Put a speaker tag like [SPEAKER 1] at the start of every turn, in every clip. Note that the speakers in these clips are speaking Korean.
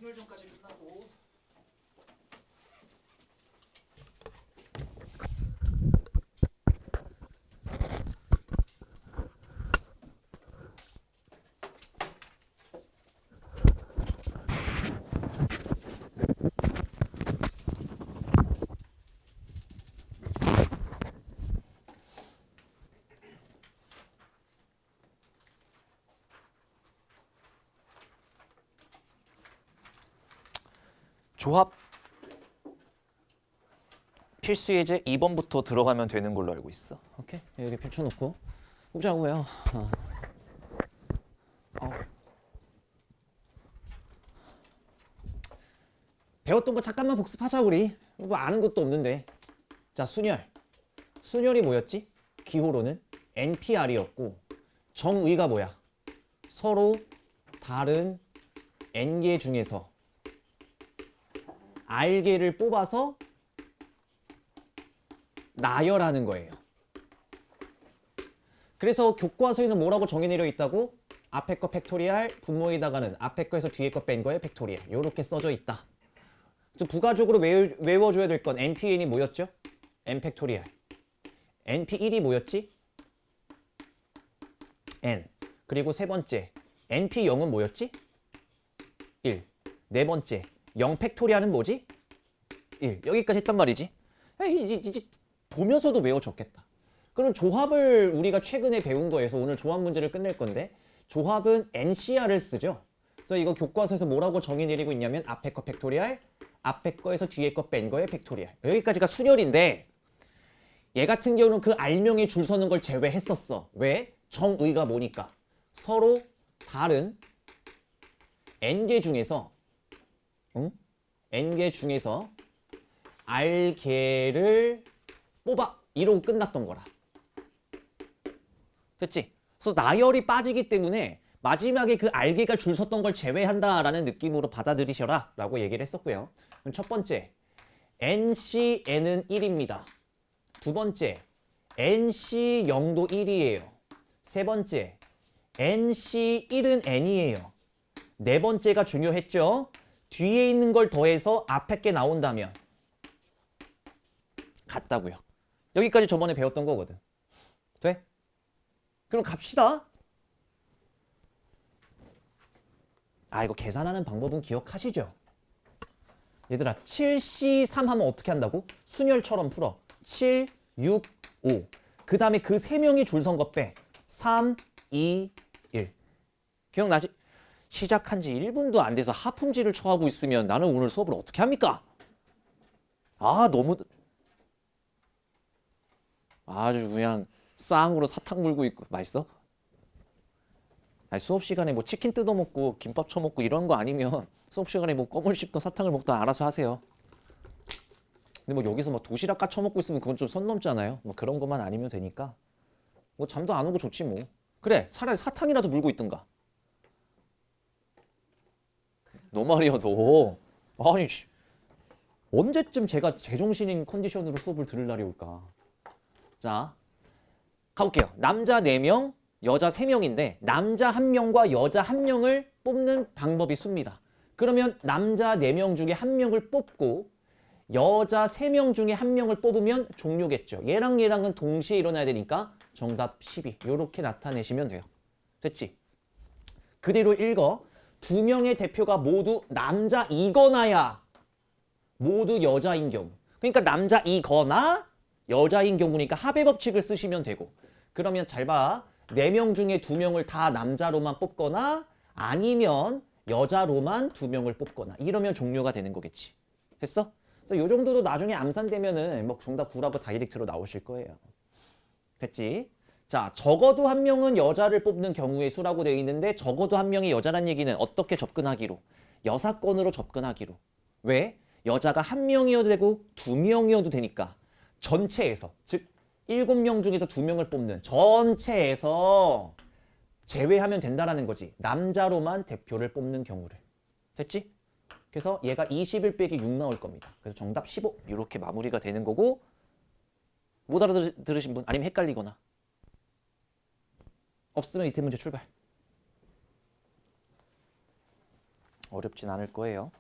[SPEAKER 1] 행렬전까지 끝나고
[SPEAKER 2] 조합 필수 예제 2번부터 들어가면 되는 걸로 알고 있어. 오케이? 여기 펼쳐놓고 보자고요. 배웠던 거 잠깐만 복습하자 우리. 뭐 아는 것도 없는데. 자, 순열. 순열이 뭐였지? 기호로는 NPR이었고 정의가 뭐야? 서로 다른 N개 중에서 R개를 뽑아서 나열하는 거예요. 그래서 교과서에는 뭐라고 정의내려 있다고? 앞에 거 팩토리알, 분모에다가는 앞에 거에서 뒤에 거 뺀 거에 팩토리알. 이렇게 써져 있다. 부가적으로 외워줘야 될 건 NPN이 뭐였죠? N 팩토리알. NP1이 뭐였지? N. 그리고 세 번째 NP0은 뭐였지? 1. 네 번째 0 팩토리알은 뭐지? 1. 여기까지 했단 말이지. 이제 보면서도 외워졌겠다. 그럼 조합을 우리가 최근에 배운 거에서 오늘 조합 문제를 끝낼 건데 조합은 NCR을 쓰죠. 그래서 이거 교과서에서 뭐라고 정의 내리고 있냐면 앞에 거 팩토리알, 앞에 거에서 뒤에 거 뺀 거의 팩토리알. 여기까지가 순열인데 얘 같은 경우는 그 R명에 줄 서는 걸 제외했었어. 왜? 정의가 뭐니까. 서로 다른 N개 중에서 N개 중에서 R개를 뽑아. 이러고 끝났던 거라. 됐지? 그래서 나열이 빠지기 때문에 마지막에 그 R개가 줄 섰던 걸 제외한다라는 느낌으로 받아들이셔라 라고 얘기를 했었고요. 그럼 첫 번째, NCN은 1입니다. 두 번째, NC0도 1이에요. 세 번째, NC1은 N이에요. 네 번째가 중요했죠? 뒤에 있는 걸 더해서 앞에 게 나온다면 같다고요. 여기까지 저번에 배웠던 거거든. 돼? 그럼 갑시다. 이거 계산하는 방법은 기억하시죠? 얘들아 7C3 하면 어떻게 한다고? 순열처럼 풀어. 7, 6, 5. 그 다음에 그 세 명이 줄 선 거 빼. 3, 2, 1. 기억나지? 시작한 지 1분도 안 돼서 하품지를 처하고 있으면 나는 오늘 수업을 어떻게 합니까? 너무 아주 그냥 쌍으로 사탕 물고 있고 맛있어? 수업 시간에 뭐 치킨 뜯어먹고 김밥 쳐먹고 이런 거 아니면 수업 시간에 뭐 껌을 씹던 사탕을 먹던 알아서 하세요. 근데 뭐 여기서 뭐 도시락 까쳐 먹고 있으면 그건 좀 선 넘잖아요. 뭐 그런 것만 아니면 되니까 뭐 잠도 안 오고 좋지 뭐. 그래 차라리 사탕이라도 물고 있든가. 너 말이야 너. 아니 언제쯤 제가 제정신인 컨디션으로 수업을 들을 날이 올까. 자 가볼게요. 남자 4명 여자 3명인데 남자 1명과 여자 1명을 뽑는 방법이 수입니다. 그러면 남자 4명 중에 1명을 뽑고 여자 3명 중에 1명을 뽑으면 종료겠죠. 얘랑 얘랑은 동시에 일어나야 되니까 정답 12. 이렇게 나타내시면 돼요. 됐지? 그대로 읽어. 2명의 대표가 모두 남자이거나야 모두 여자인 경우. 그러니까 남자이거나 여자인 경우니까 합의 법칙을 쓰시면 되고. 그러면 잘 봐. 4명 중에 2명을 다 남자로만 뽑거나 아니면 여자로만 2명을 뽑거나 이러면 종료가 되는 거겠지. 됐어? 그래서 이 정도도 나중에 암산되면은 뭐 정답 9라고 다이렉트로 나오실 거예요. 됐지? 자, 적어도 1명은 여자를 뽑는 경우의 수라고 되어 있는데 적어도 1명이 여자란 얘기는 어떻게 접근하기로? 여사건으로 접근하기로. 왜? 여자가 1명이어도 되고 2명이어도 되니까 전체에서 즉 7명 중에서 2명을 뽑는 전체에서 제외하면 된다라는 거지. 남자로만 대표를 뽑는 경우를. 됐지? 그래서 얘가 21 빼기 6 나올 겁니다. 그래서 정답 15 이렇게 마무리가 되는 거고 못 알아들으신 분 아니면 헷갈리거나 없으면 이태 문제 출발. 어렵진 않을 거예요.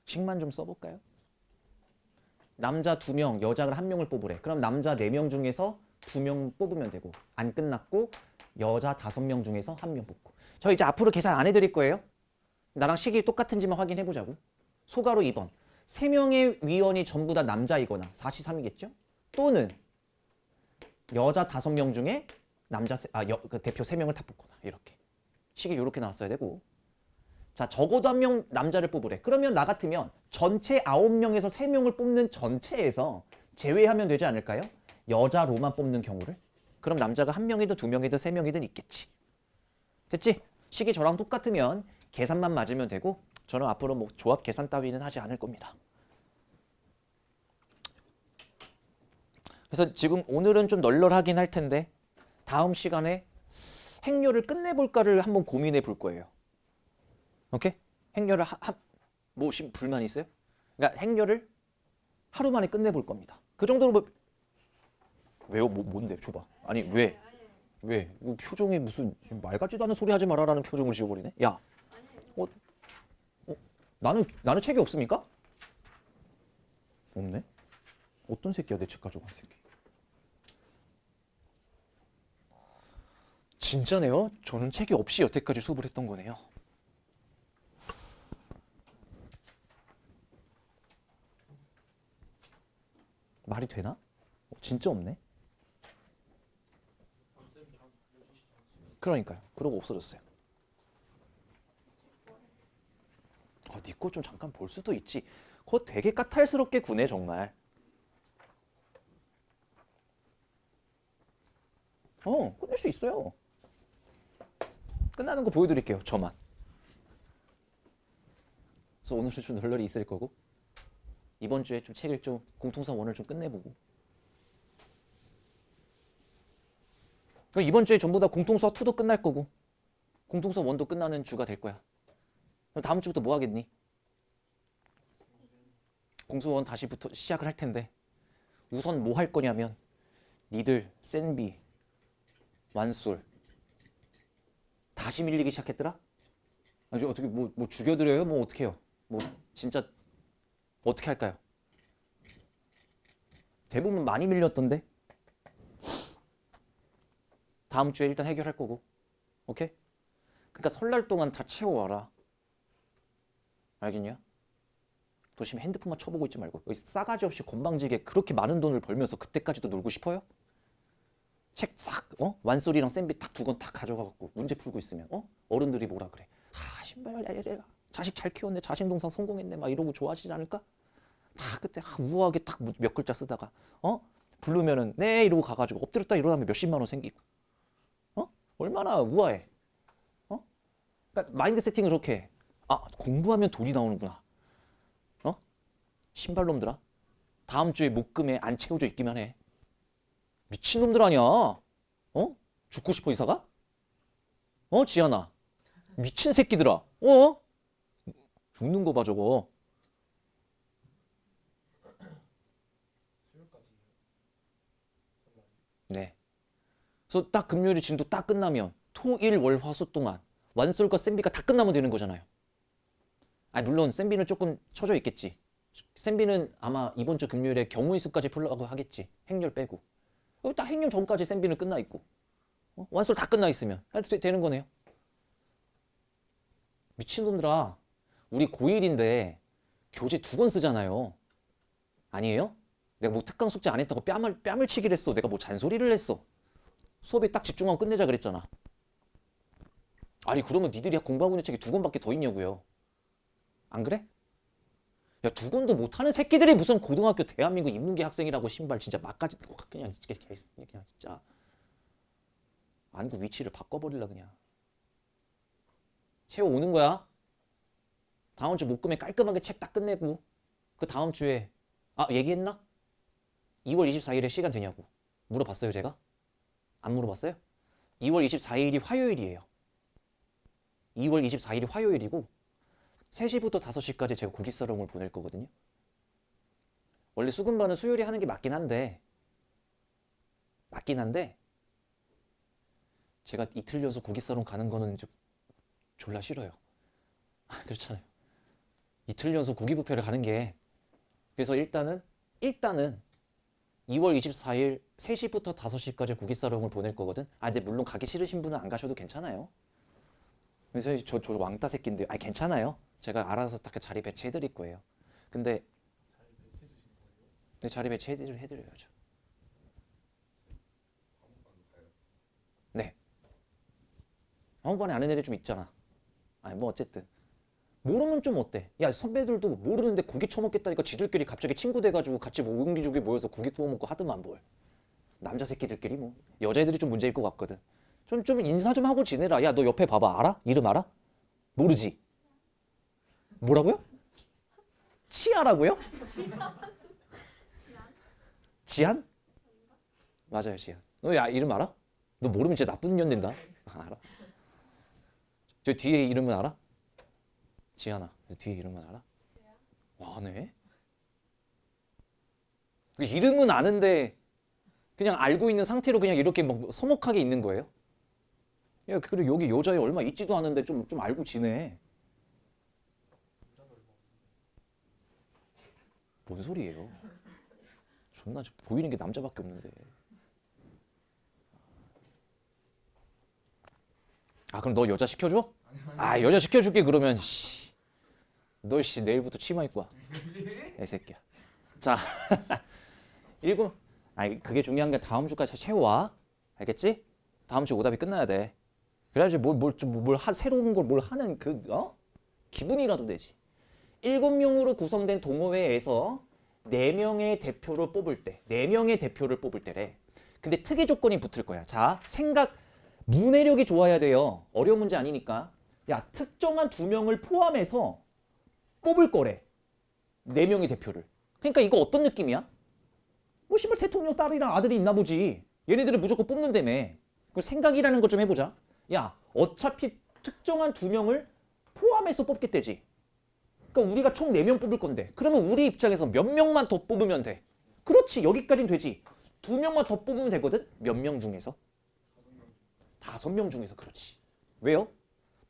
[SPEAKER 2] 식만 좀 써볼까요? 남자 2명, 여자를 1명을 뽑으래. 그럼 남자 4명 중에서 2명 뽑으면 되고, 안 끝났고 여자 5명 중에서 1명 뽑고. 저 이제 앞으로 계산 안 해드릴 거예요. 나랑 식이 똑같은지만 확인해보자고. 소가로 2번. 3명의 위원이 전부 다 남자이거나 4시3이겠죠? 또는 여자 5명 중에 그 대표 3명을 다 뽑거나 이렇게. 식이 이렇게 나왔어야 되고. 자, 적어도 1명 남자를 뽑으래. 그러면 나 같으면 전체 9명에서 3명을 뽑는 전체에서 제외하면 되지 않을까요? 여자로만 뽑는 경우를. 그럼 남자가 1명이든 2명이든 3명이든 있겠지. 됐지? 식이 저랑 똑같으면 계산만 맞으면 되고 저는 앞으로 뭐 조합 계산 따위는 하지 않을 겁니다. 그래서 지금 오늘은 좀 널널하긴 할 텐데 다음 시간에 행렬을 끝내볼까를 한번 고민해 볼 거예요. 오케이? 행렬을 뭐 불만 있어요? 그러니까 행렬을 하루 만에 끝내볼 겁니다. 그 정도로 뭐 왜요? 뭔데? 줘봐. 아니 왜? 왜? 뭐 표정이 무슨 말 같지도 않은 소리 하지 마라라는 표정을 지어버리네. 야, 나는 책이 없습니까? 없네. 어떤 새끼야 내 책 가져간 새끼. 진짜네요. 저는 책이 없이 여태까지 수업을 했던 거네요. 말이 되나? 진짜 없네. 그러니까요. 그러고 없어졌어요. 네 거 좀 잠깐 볼 수도 있지. 그거 되게 까탈스럽게 구네 정말. 끝낼 수 있어요. 끝나는 거 보여드릴게요. 저만. 그래서 오늘은 좀 널널히 있을 거고 이번 주에 좀 책을 좀 공통사 원을 좀 끝내보고 그럼 이번 주에 전부 다 공통수학 2도 끝날 거고 공통수학 1도 끝나는 주가 될 거야. 그럼 다음 주부터 뭐 하겠니? 공수학 1 다시부터 시작을 할 텐데 우선 뭐 할 거냐면 니들 센비 완솔 다시 밀리기 시작했더라? 아니 어떻게 뭐 죽여드려요? 뭐 어떻게 해요? 뭐 진짜 어떻게 할까요? 대부분 많이 밀렸던데 다음 주에 일단 해결할 거고 오케이? 그러니까 설날 동안 다 채워와라. 알겠냐? 도심에 핸드폰만 쳐보고 있지 말고 여기 싸가지 없이 건방지게 그렇게 많은 돈을 벌면서 그때까지도 놀고 싶어요? 책 싹 완소리랑 샌비 딱 2권 딱 가져가갖고 문제 풀고 있으면 어른들이 뭐라 그래? 신발 자식 잘 키웠네, 자식 동상 성공했네 막 이러고 좋아하시지 않을까? 다 그때 우아하게 딱 몇 글자 쓰다가 부르면은 네 이러고 가가지고 엎드렸다 일어나면 몇십만 원 생기고 얼마나 우아해. 그러니까 마인드 세팅을 그렇게 해. 공부하면 돈이 나오는구나. 신발놈들아 다음 주에 목금에 안 채워져 있기만 해. 미친놈들 아니야. 죽고 싶어 이사가? 지안아 미친 새끼들아. 죽는 거 봐 저거. 네. 그래서 딱 금요일에 진도 딱 끝나면 토, 일, 월, 화, 수 동안 완솔과 샌비가 다 끝나면 되는 거잖아요. 물론 센비는 조금 처져 있겠지. 센비는 아마 이번 주 금요일에 경우의 수까지 풀려고 하겠지. 행렬 빼고. 딱 행렬 전까지 센비는 끝나 있고. 완술 다 끝나 있으면 되는 거네요. 미친놈들아. 우리 고1인데 교재 2권 쓰잖아요. 아니에요? 내가 뭐 특강 숙제 안 했다고 뺨을 치기를 했어. 내가 뭐 잔소리를 했어. 수업에 딱 집중하고 끝내자 그랬잖아. 아니 그러면 니들이 공부하고 있는 책이 2권밖에 더 있냐고요. 안 그래? 야 2권도 못하는 새끼들이 무슨 고등학교 대한민국 인문계 학생이라고 신발 진짜 막까지 그냥 진짜 안구 위치를 바꿔버릴라 그냥. 채워 오는 거야. 다음 주 목금에 깔끔하게 책 딱 끝내고 그 다음 주에 얘기했나? 2월 24일에 시간 되냐고 물어봤어요 제가? 안 물어봤어요? 2월 24일이 화요일이에요. 2월 24일이 화요일이고 3시부터 5시까지 제가 고기 싸움을 보낼 거거든요. 원래 수금반은 수요일에 하는 게 맞긴 한데 제가 이틀 연속 고기 싸움 가는 거는 좀 졸라 싫어요. 그렇잖아요. 이틀 연속 고기 뷔페를 가는 게 그래서 일단은 2월 24일 3시부터 5시까지 고기 싸움을 보낼 거거든. 근데 물론 가기 싫으신 분은 안 가셔도 괜찮아요. 그래서 저 왕따 새끼인데 괜찮아요. 제가 알아서 딱 자리 배치해 드릴 거예요. 근데 자리 배치해 드려야죠. 네. 학원반에 아는 애들 좀 있잖아. 뭐 어쨌든 모르면 좀 어때? 야 선배들도 모르는데 고기 처먹겠다니까 지들끼리 갑자기 친구 돼가지고 같이 옹기종기 모여서 고기 구워 먹고 하더만 뭘. 남자 새끼들끼리 뭐 여자애들이 좀 문제일 것 같거든. 좀 인사 좀 하고 지내라. 야 너 옆에 봐봐. 알아? 이름 알아? 모르지? 뭐라고요? 치아라고요? 지한? 맞아요 지한. 너 야 이름 알아? 너 모르면 진짜 나쁜 년 된다. 알아? 저 뒤에 이름은 알아? 지한아 저 뒤에 이름은 알아? 와 네? 이름은 아는데 그냥 알고 있는 상태로 그냥 이렇게 막 서먹하게 있는 거예요? 야 그리고 여기 여자애 얼마 있지도 않은데 좀 알고 지내. 뭔 소리예요? 존나 보이는 게 남자밖에 없는데. 그럼 너 여자 시켜줘? 여자 시켜줄게 그러면. 너 내일부터 치마 입고 와. 이 새끼야. 자, 읽음. 그게 중요한 게 다음 주까지 채워와. 알겠지? 다음 주 오답이 끝나야 돼. 그래야지 새로운 걸 뭘 하는 기분이라도 되지. 7명으로 구성된 동호회에서 4명의 대표를 뽑을 때, 4명의 대표를 뽑을 때래. 근데 특이 조건이 붙을 거야. 자, 문해력이 좋아야 돼요. 어려운 문제 아니니까. 야, 특정한 2명을 포함해서 뽑을 거래. 4명의 대표를. 그러니까 이거 어떤 느낌이야? 뭐 씨발 대통령 딸이랑 아들이 있나 보지. 얘네들은 무조건 뽑는다며. 그 생각이라는 것 좀 해보자. 야, 어차피 특정한 2명을 포함해서 뽑겠대지. 그러니까 우리가 총 4명 뽑을 건데 그러면 우리 입장에서 몇 명만 더 뽑으면 돼. 그렇지 여기까지는 되지. 2명만 더 뽑으면 되거든. 몇 명 중에서? 5명 중에서. 그렇지. 왜요?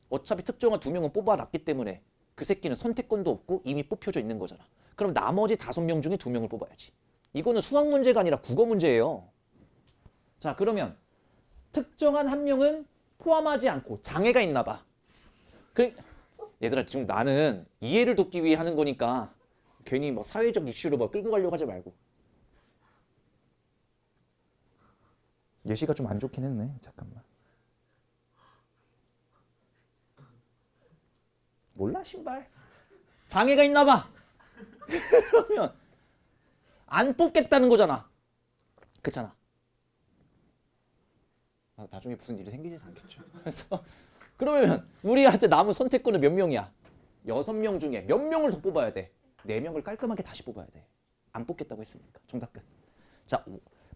[SPEAKER 2] 어차피 특정한 2명은 뽑아놨기 때문에 그 새끼는 선택권도 없고 이미 뽑혀져 있는 거잖아. 그럼 나머지 5명 중에 2명을 뽑아야지. 이거는 수학 문제가 아니라 국어 문제예요. 자 그러면 특정한 한 명은 포함하지 않고 장애가 있나 봐. 얘들아 지금 나는 이해를 돕기 위해 하는 거니까 괜히 뭐 사회적 이슈로 뭐 끌고 가려고 하지 말고. 예시가 좀 안 좋긴 했네. 잠깐만. 몰라 신발. 장애가 있나 봐. 그러면 안 뽑겠다는 거잖아. 그렇잖아. 나중에 무슨 일이 생기지 않겠죠. 그래서 그러면 우리한테 남은 선택권은 몇 명이야? 6명 중에 몇 명을 더 뽑아야 돼? 4명을 깔끔하게 다시 뽑아야 돼. 안 뽑겠다고 했으니까. 정답 끝. 자,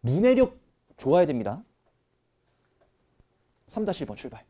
[SPEAKER 2] 문해력 좋아야 됩니다. 3-1번 출발.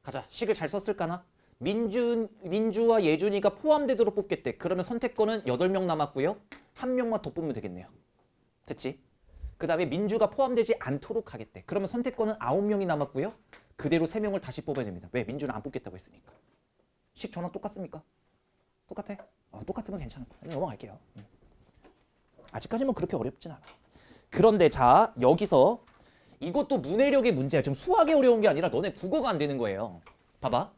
[SPEAKER 2] 가자. 식을 잘 썼을까나? 민주와 예준이가 포함되도록 뽑겠대. 그러면 선택권은 8명 남았고요. 1명만 더 뽑으면 되겠네요. 됐지? 그 다음에 민주가 포함되지 않도록 하겠대. 그러면 선택권은 9명이 남았고요. 그대로 3명을 다시 뽑아야 됩니다. 왜? 민주는 안 뽑겠다고 했으니까. 식 전환 똑같습니까? 똑같아? 똑같으면 괜찮아. 넘어갈게요. 아직까지는 그렇게 어렵진 않아. 그런데 자, 여기서 이것도 문해력의 문제야. 지금 수학이 어려운 게 아니라 너네 국어가 안 되는 거예요. 봐봐.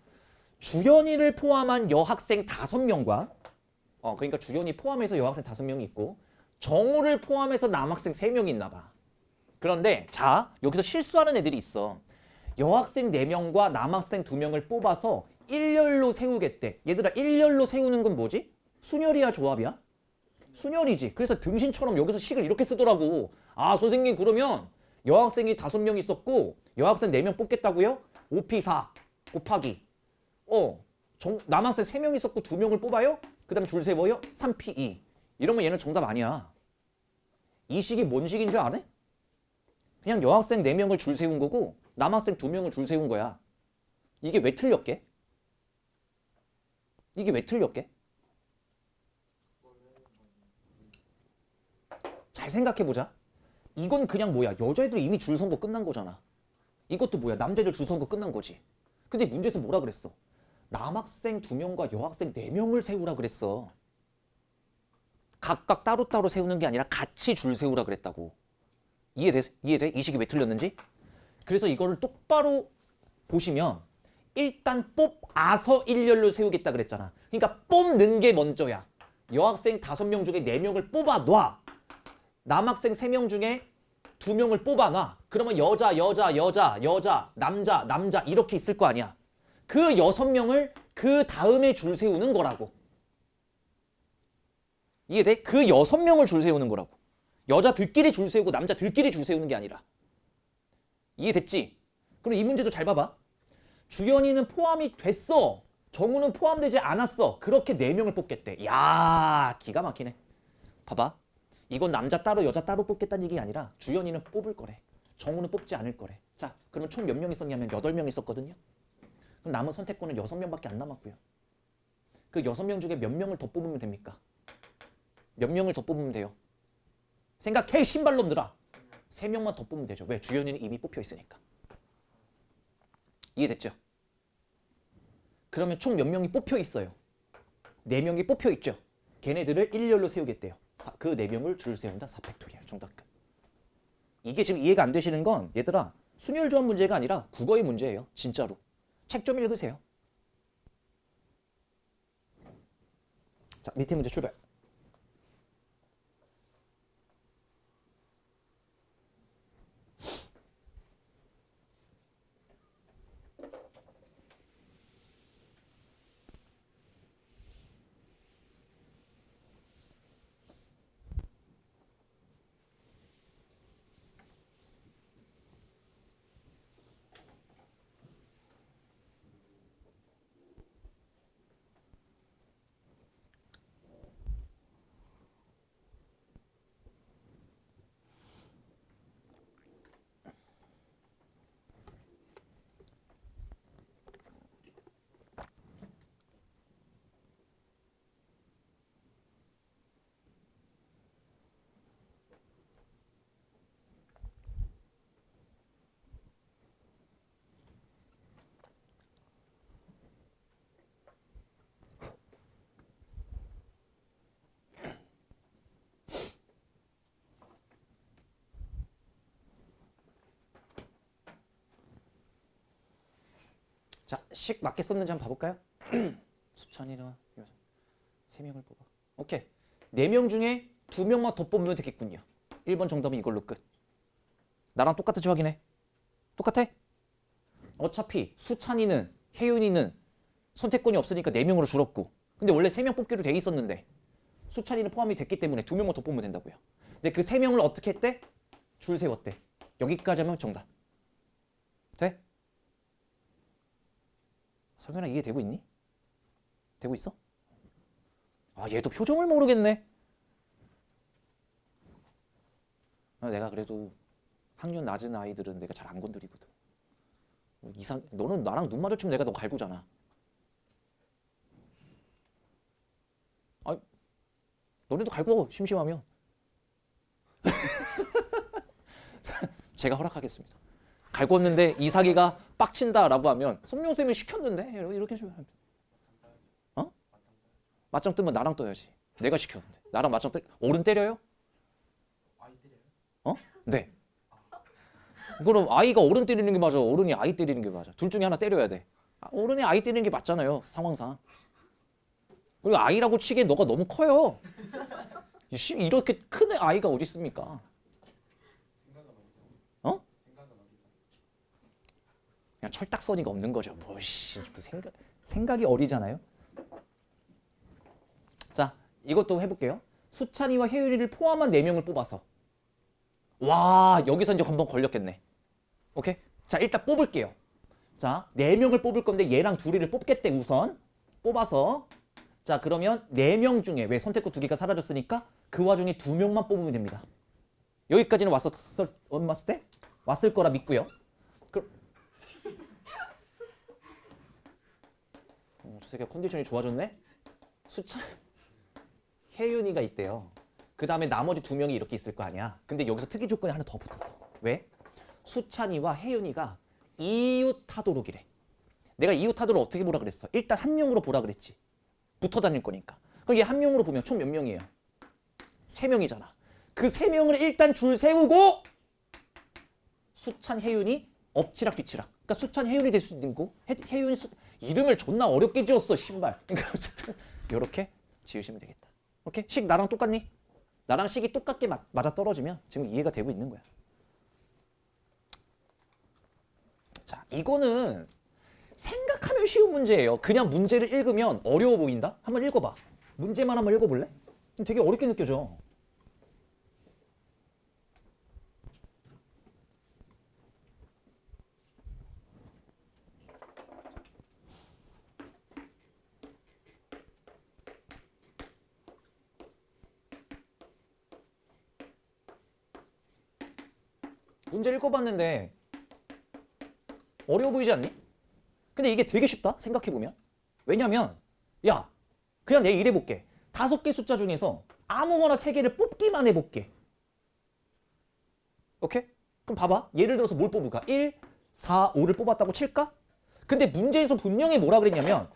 [SPEAKER 2] 주연이를 포함한 여학생 5명과 그러니까 주연이 포함해서 여학생 5명이 있고 정우를 포함해서 남학생 3명이 있나 봐. 그런데 자, 여기서 실수하는 애들이 있어. 여학생 4명과 남학생 2명을 뽑아서 일렬로 세우겠대. 얘들아, 일렬로 세우는 건 뭐지? 순열이야, 조합이야? 순열이지. 그래서 등신처럼 여기서 식을 이렇게 쓰더라고. 아, 선생님 그러면 여학생이 5명 있었고 여학생 4명 뽑겠다고요? 5P4 곱하기 남학생 3명 있었고 2명을 뽑아요? 그 다음에 줄 세워요? 3P2 이러면 얘는 정답 아니야. 이 식이 뭔 식인 줄 알아? 그냥 여학생 4명을 줄 세운 거고 남학생 2명을 줄 세운 거야. 이게 왜 틀렸게? 이게 왜 틀렸게? 잘 생각해보자. 이건 그냥 뭐야, 여자애들 이미 줄 선 거 끝난 거잖아. 이것도 뭐야, 남자애들 줄 선 거 끝난 거지. 근데 문제에서 뭐라 그랬어? 남학생 2명과 여학생 4명을 세우라 그랬어. 각각 따로따로 세우는 게 아니라 같이 줄 세우라 그랬다고. 이해돼? 이해돼? 이 식이 왜 틀렸는지? 그래서 이거를 똑바로 보시면 일단 뽑아서 일렬로 세우겠다 그랬잖아. 그러니까 뽑는 게 먼저야. 여학생 5명 중에 4명을 뽑아놔. 남학생 3명 중에 2명을 뽑아놔. 그러면 여자, 남자 이렇게 있을 거 아니야. 그 6명을 그 다음에 줄 세우는 거라고. 이해돼? 그 6명을 줄 세우는 거라고. 여자들끼리 줄 세우고 남자들끼리 줄 세우는 게 아니라. 이해됐지? 그럼 이 문제도 잘 봐봐. 주연이는 포함이 됐어. 정우는 포함되지 않았어. 그렇게 4명을 뽑겠대. 야, 기가 막히네. 봐봐. 이건 남자 따로 여자 따로 뽑겠다는 얘기 아니라 주연이는 뽑을 거래. 정우는 뽑지 않을 거래. 자, 그러면 총 몇 명 있었냐면 8명 있었거든요. 그럼 남은 선택권은 6명밖에 안 남았고요. 그 6명 중에 몇 명을 더 뽑으면 됩니까? 몇 명을 더 뽑으면 돼요? 생각해, 신발놈들아. 3명만 더 뽑으면 되죠. 왜? 주연이는 이미 뽑혀 있으니까. 이해됐죠? 그러면 총 몇 명이 뽑혀 있어요? 4명이 뽑혀 있죠. 걔네들을 일렬로 세우겠대요. 그 4명을 줄 세운다. 4팩토리얼. 정답 끝. 이게 지금 이해가 안 되시는 건 얘들아, 순열 조합 문제가 아니라 국어의 문제예요. 진짜로. 책 좀 읽으세요. 자, 밑에 문제 출발. 자, 식 맞게 썼는지 한번 봐볼까요? 수찬이랑 3명을 뽑아. 오케이. 4명 중에 2명만 더 뽑으면 되겠군요. 1번 정답은 이걸로 끝. 나랑 똑같은지 확인해. 똑같아? 어차피 수찬이는, 혜윤이는 선택권이 없으니까 4명으로 줄었고, 근데 원래 3명 뽑기로 돼 있었는데 수찬이는 포함이 됐기 때문에 2명만 더 뽑으면 된다고요. 근데 그 3명을 어떻게 했대? 줄 세웠대. 여기까지 하면 정답. 돼? 성현아, 이해되고 있니? 되고 있어? 아, 얘도 표정을 모르겠네. 내가 그래도 학년 낮은 아이들은 내가 잘 안 건드리거든. 너는 나랑 눈 마주치면 내가 너 갈구잖아. 아, 너네도 갈구 심심하면. 제가 허락하겠습니다. 갈궜는데 이삭이가 빡친다라고 하면 손명쌤이 시켰는데 이렇게 해주면 어? 맞짱 뜨면 나랑 떠야지. 내가 시켰는데 나랑 맞짱 뜨 어른 때려요? 어? 네. 그럼 아이가 어른 때리는 게 맞아? 어른이 아이 때리는 게 맞아? 둘 중에 하나 때려야 돼. 어른이 아이 때리는 게 맞잖아요. 상황상. 그리고 아이라고 치기엔 너가 너무 커요. 이렇게 큰 아이가 어디 있습니까? 어? 그냥 철딱서니가 없는 거죠. 뭐씨 생각이 어리잖아요. 자, 이것도 해볼게요. 수찬이와 혜율이를 포함한 4명을 뽑아서. 와, 여기서 이제 한번 걸렸겠네. 오케이? 자, 일단 뽑을게요. 자, 4명을 뽑을 건데 얘랑 둘이를 뽑겠대 우선. 뽑아서. 자, 그러면 4명 중에 왜 선택권 2개가 사라졌으니까 그 와중에 2명만 뽑으면 됩니다. 여기까지는 왔을 때? 왔을 거라 믿고요. 저 새끼가 컨디션이 좋아졌네? 수찬, 혜윤이가 있대요. 그 다음에 나머지 2명이 이렇게 있을 거 아니야. 근데 여기서 특이 조건이 하나 더 붙었다. 왜? 수찬이와 혜윤이가 이웃하도록이래. 내가 이웃하도록 어떻게 보라 그랬어? 일단 한 명으로 보라 그랬지. 붙어 다닐 거니까. 그럼 얘 한 명으로 보면 총 몇 명이에요? 3명이잖아. 그 3명을 일단 줄 세우고 수찬, 혜윤이 엎치락 뒤치락. 그러니까 수찬, 혜윤이 될 수도 있고 혜윤이 이름을 존나 어렵게 지었어 신발. 그러니까 어쨌든 이렇게 지으시면 되겠다. 오케이? 식 나랑 똑같니? 나랑 식이 똑같게 맞아 떨어지면 지금 이해가 되고 있는 거야. 자, 이거는 생각하면 쉬운 문제예요. 그냥 문제를 읽으면 어려워 보인다? 한번 읽어봐. 문제만 한번 읽어볼래? 되게 어렵게 느껴져. 문제 읽어봤는데 어려워 보이지 않니? 근데 이게 되게 쉽다 생각해보면. 왜냐면 야 그냥 내가 이래볼게. 5개 숫자 중에서 아무거나 3개를 뽑기만 해볼게. 오케이? 그럼 봐봐. 예를 들어서 뭘 뽑을까? 1, 4, 5를 뽑았다고 칠까? 근데 문제에서 분명히 뭐라 그랬냐면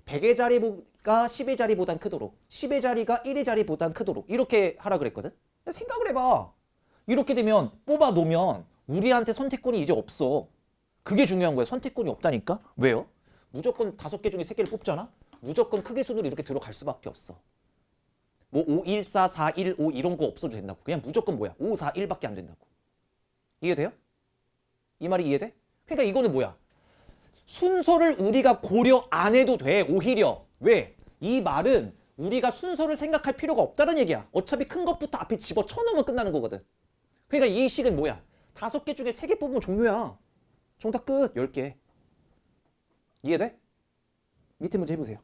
[SPEAKER 2] 100의 자리가 10의 자리보단 크도록 10의 자리가 1의 자리보단 크도록 이렇게 하라 그랬거든? 생각을 해봐. 이렇게 되면 뽑아 놓으면 우리한테 선택권이 이제 없어. 그게 중요한 거야. 선택권이 없다니까? 왜요? 무조건 5개 중에 3개를 뽑잖아? 무조건 크기 순으로 이렇게 들어갈 수밖에 없어. 뭐 5, 1, 4, 4, 1, 5 이런 거 없어도 된다고. 그냥 무조건 뭐야? 5, 4, 1밖에 안 된다고. 이해돼요? 이 말이 이해돼? 그러니까 이거는 뭐야? 순서를 우리가 고려 안 해도 돼. 오히려. 왜? 이 말은 우리가 순서를 생각할 필요가 없다는 얘기야. 어차피 큰 것부터 앞에 집어쳐넣으면 끝나는 거거든. 그러니까 이 식은 뭐야? 5개 중에 3개 뽑으면 종료야. 정답 끝. 10개. 이해돼? 밑에 문제 해보세요.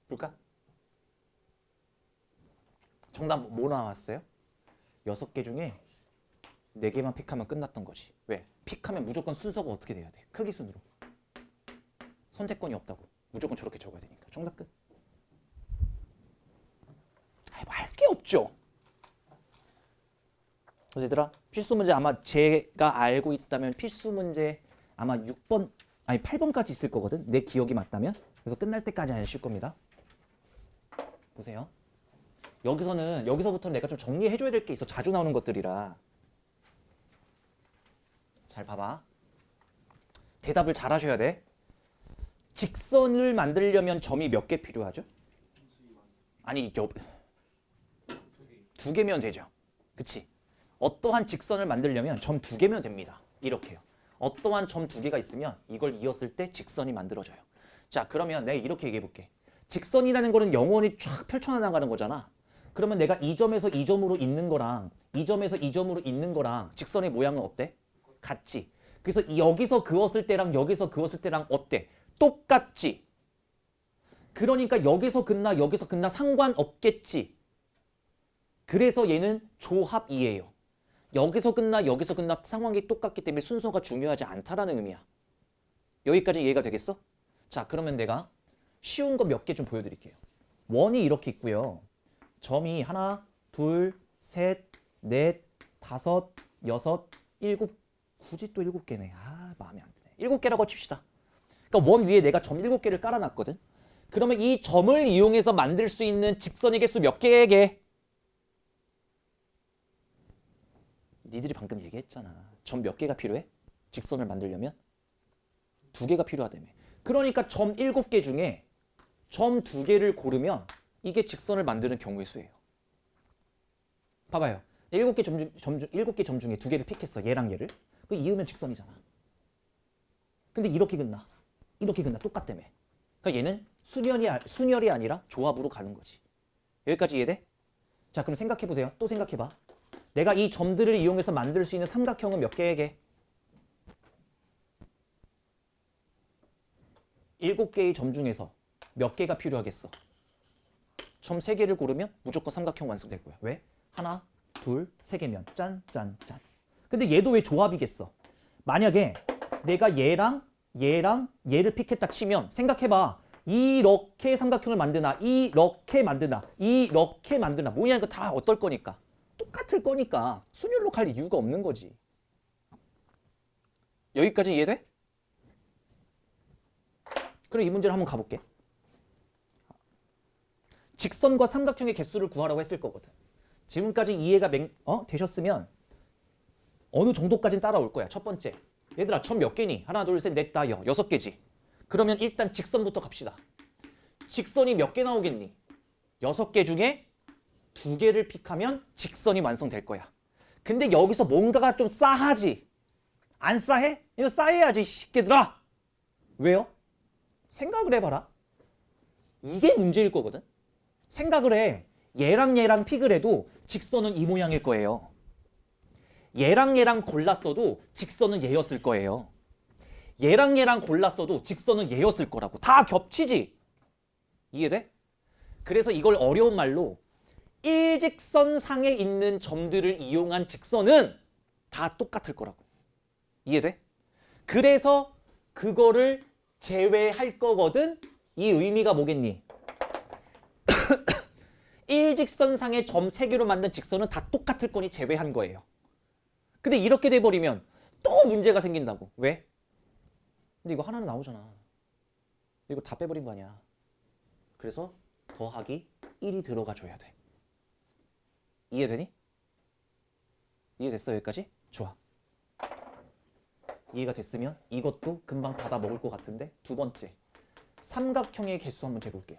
[SPEAKER 2] 볼까? 정답 뭐 나왔어요? 6개 중에 4개만 픽하면 끝났던 거지. 왜? 픽하면 무조건 순서가 어떻게 돼야 돼? 크기 순으로. 선택권이 없다고. 무조건 저렇게 적어야 되니까. 정답 끝. 뭐 할 게 없죠. 그래서 얘들아 필수 문제 아마 제가 알고 있다면 필수 문제 아마 6번 아니 8번까지 있을 거거든. 내 기억이 맞다면. 그래서 끝날 때까지 안 쉴 겁니다. 보세요. 여기서부터 내가 좀 정리해줘야 될 게 있어. 자주 나오는 것들이라. 잘 봐봐. 대답을 잘 하셔야 돼. 직선을 만들려면 점이 몇 개 필요하죠? 아니, 두 개면 되죠. 그치? 어떠한 직선을 만들려면 점 두 개면 됩니다. 이렇게요. 어떠한 점 두 개가 있으면 이걸 이었을 때 직선이 만들어져요. 자, 그러면 내가 이렇게 얘기해 볼게. 직선이라는 거는 영원히 쫙 펼쳐나가는 거잖아. 그러면 내가 이 점에서 이 점으로 있는 거랑 이 점에서 이 점으로 있는 거랑 직선의 모양은 어때? 같지. 그래서 여기서 그었을 때랑 여기서 그었을 때랑 어때? 똑같지. 그러니까 여기서 긋나 상관없겠지. 그래서 얘는 조합이에요. 여기서 끝나 상황이 똑같기 때문에 순서가 중요하지 않다라는 의미야. 여기까지 이해가 되겠어? 자, 그러면 내가 쉬운 거 몇 개 좀 보여드릴게요. 원이 이렇게 있고요. 점이 하나, 둘, 셋, 넷, 다섯, 여섯, 일곱. 굳이 또 7개네. 아, 마음에 안 드네. 7개라고 칩시다. 그러니까 원 위에 내가 점 7개를 깔아놨거든. 그러면 이 점을 이용해서 만들 수 있는 직선의 개수 몇 개게? 니들이 방금 얘기했잖아. 점 몇 개가 필요해? 직선을 만들려면? 2개가 필요하다며. 그러니까 점 7개 중에 점 2개를 고르면 이게 직선을 만드는 경우의 수예요. 봐봐요. 7개 점 중에 2개를 픽했어. 얘랑 얘를. 그 이으면 직선이잖아. 근데 이렇게 긋나 똑같다며. 그러니까 얘는 순열이 아니라 조합으로 가는 거지. 여기까지 이해돼? 자, 그럼 생각해보세요. 또 생각해봐. 내가 이 점들을 이용해서 만들 수 있는 삼각형은 몇 개에게? 7개의 점 중에서 몇 개가 필요하겠어? 점 3개를 고르면 무조건 삼각형 완성될 거야. 왜? 하나, 둘, 3개면 짠, 짠, 짠. 근데 얘도 왜 조합이겠어? 만약에 내가 얘랑 얘를 픽했다 치면 생각해봐. 이렇게 삼각형을 만드나 이렇게 만드나 뭐냐 이거 다 어떨 거니까. 똑같을 거니까 순열로 갈 이유가 없는 거지. 여기까지 이해돼? 그럼 이 문제를 한번 가볼게. 직선과 삼각형의 개수를 구하라고 했을 거거든. 지금까지 이해가 되셨으면 어느 정도까지는 따라올 거야. 첫 번째. 얘들아, 점 몇 개니? 하나, 둘, 셋, 넷, 다, 6개지. 그러면 일단 직선부터 갑시다. 직선이 몇 개 나오겠니? 6개 중에 2개를 픽하면 직선이 완성될 거야. 근데 여기서 뭔가가 좀 싸하지? 안 싸해? 이거 싸해야지, 새끼들아. 왜요? 생각을 해봐라. 이게 문제일 거거든. 생각을 해. 얘랑 픽을 해도 직선은 이 모양일 거예요. 얘랑 골랐어도 직선은 얘였을 거예요. 얘랑 골랐어도 직선은 얘였을 거라고. 다 겹치지? 이해돼? 그래서 이걸 어려운 말로 일직선상에 있는 점들을 이용한 직선은 다 똑같을 거라고. 이해돼? 그래서 그거를 제외할 거거든. 이 의미가 뭐겠니? 일직선상의 점 3개로 만든 직선은 다 똑같을 거니 제외한 거예요. 근데 이렇게 돼버리면 또 문제가 생긴다고. 왜? 근데 이거 하나는 나오잖아. 이거 다 빼버린 거 아니야. 그래서 더하기 1이 들어가 줘야 돼. 이해되니? 이해됐어 여기까지? 좋아. 이해가 됐으면 이것도 금방 받아 먹을 것 같은데 두 번째. 삼각형의 개수 한번 재볼게요.